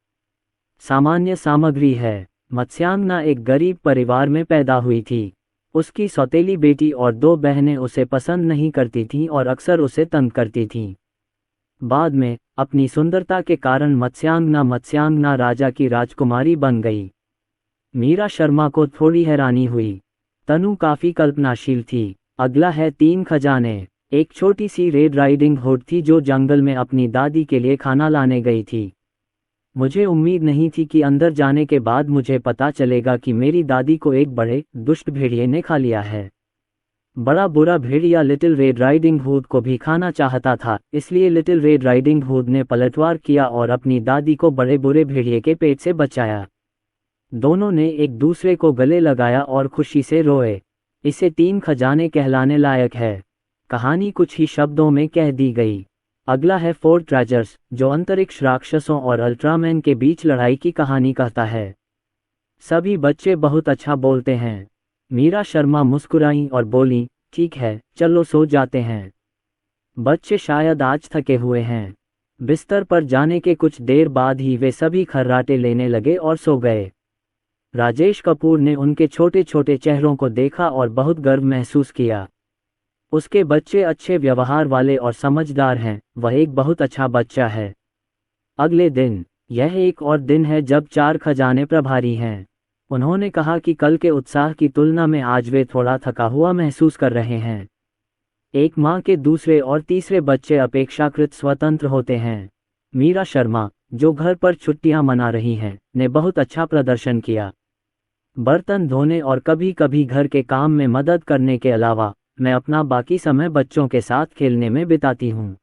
सामान्य सामग्री है। मत्स्यांगना एक गरीब परिवार में पैदा हुई थी। उसकी सौतेली बेटी और 2 बहनें उसे पसंद नहीं करती थीं और अक्सर उसे तंग करती थीं। बाद में अपनी सुंदरता के कारण मत्स्यांगना राजा की राजकुमारी बन गई। मीरा शर्मा को थोड़ी हैरानी हुई। तनु काफी कल्पनाशील थी। अगला है 3 खजाने। एक छोटी सी रेड राइडिंग हुड थी जो जंगल में अपनी दादी के लिए खाना लाने गई थी। मुझे उम्मीद नहीं थी कि अंदर जाने के बाद मुझे पता चलेगा कि मेरी दादी को एक बड़े दुष्ट भेड़िए ने खा लिया है। बड़ा बुरा भेड़िया लिटिल रेड राइडिंग हुड को भी खाना चाहता था, इसलिए लिटिल रेड राइडिंग हुड ने पलटवार किया और अपनी दादी को बड़े बुरे भेड़िए के पेट से बचाया। दोनों ने एक दूसरे को गले लगाया और खुशी से रोए। इसे 3 खजाने कहलाने लायक है। कहानी कुछ ही शब्दों में कह दी गई। अगला है 4 ट्रेजर्स, जो अंतरिक्ष राक्षसों और अल्ट्रामैन के बीच लड़ाई की कहानी कहता है। सभी बच्चे बहुत अच्छा बोलते हैं। मीरा शर्मा मुस्कुराई और बोली, ठीक है, चलो सो जाते हैं। बच्चे शायद आज थके हुए हैं। बिस्तर पर जाने के कुछ देर बाद ही वे सभी खर्राटे लेने लगे और सो गए। राजेश कपूर ने उनके छोटे छोटे चेहरों को देखा और बहुत गर्व महसूस किया। उसके बच्चे अच्छे व्यवहार वाले और समझदार हैं, वह एक बहुत अच्छा बच्चा है। अगले दिन, यह एक और दिन है जब 4 खजाने प्रभारी हैं। उन्होंने कहा कि कल के उत्साह की तुलना में आज वे थोड़ा थका हुआ महसूस कर रहे हैं। एक माँ के दूसरे और तीसरे बच्चे अपेक्षाकृत स्वतंत्र होते हैं। मीरा शर्मा, जो घर पर छुट्टियां मना रही हैं, ने बहुत अच्छा प्रदर्शन किया। बर्तन धोने और कभी कभी घर के काम में मदद करने के अलावा मैं अपना बाकी समय बच्चों के साथ खेलने में बिताती हूँ।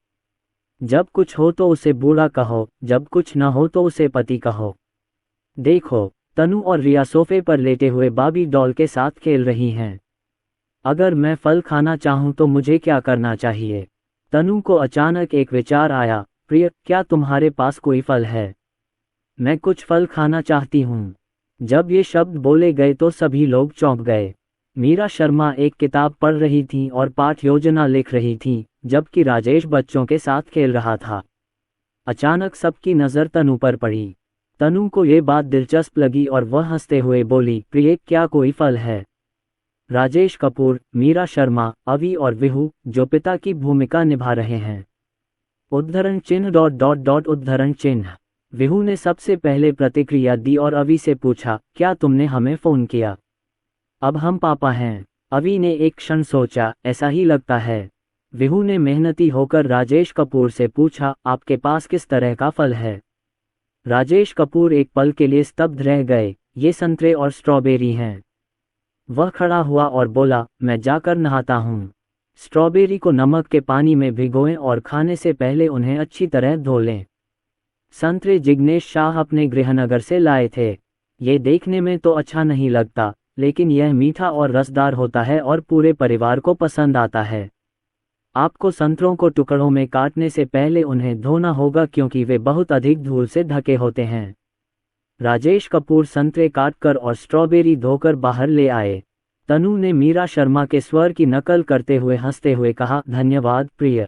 जब कुछ हो तो उसे बूढ़ा कहो, जब कुछ न हो तो उसे पति कहो। देखो, तनु और रिया सोफे पर लेटे हुए बाबी डॉल के साथ खेल रही हैं। अगर मैं फल खाना चाहूँ तो मुझे क्या करना चाहिए? तनु को अचानक एक विचार आया, प्रिय, क्या तुम्हारे पास कोई फल है? मैं कुछ फल खाना चाहती हूँ। जब ये शब्द बोले गए तो सभी लोग चौंक गए। मीरा शर्मा एक किताब पढ़ रही थी और पाठ योजना लिख रही थी, जबकि राजेश बच्चों के साथ खेल रहा था। अचानक सबकी नज़र तनु पर पड़ी। तनु को ये बात दिलचस्प लगी और वह हंसते हुए बोली, प्रिय, क्या कोई फल है? राजेश कपूर, मीरा शर्मा, अवी और विहू, जो पिता की भूमिका निभा रहे हैं, उद्धरण चिन्ह डॉट डॉट डॉट उद्धरण चिन्ह। विहू ने सबसे पहले प्रतिक्रिया दी और अवि से पूछा, क्या तुमने हमें फोन किया? अब हम पापा हैं। अवि ने एक क्षण सोचा, ऐसा ही लगता है। विहू ने मेहनती होकर राजेश कपूर से पूछा, आपके पास किस तरह का फल है? राजेश कपूर एक पल के लिए स्तब्ध रह गए। ये संतरे और स्ट्रॉबेरी हैं। वह खड़ा हुआ और बोला, मैं जाकर नहाता हूँ। स्ट्रॉबेरी को नमक के पानी में भिगोएं और खाने से पहले उन्हें अच्छी तरह धो लें। संतरे जिग्नेश शाह अपने गृहनगर से लाए थे। ये देखने में तो अच्छा नहीं लगता, लेकिन यह मीठा और रसदार होता है और पूरे परिवार को पसंद आता है। आपको संतरों को टुकड़ों में काटने से पहले उन्हें धोना होगा क्योंकि वे बहुत अधिक धूल से ढके होते हैं। राजेश कपूर संतरे काटकर और स्ट्रॉबेरी धोकर बाहर ले आए। तनु ने मीरा शर्मा के स्वर की नकल करते हुए हंसते हुए कहा, धन्यवाद प्रिय।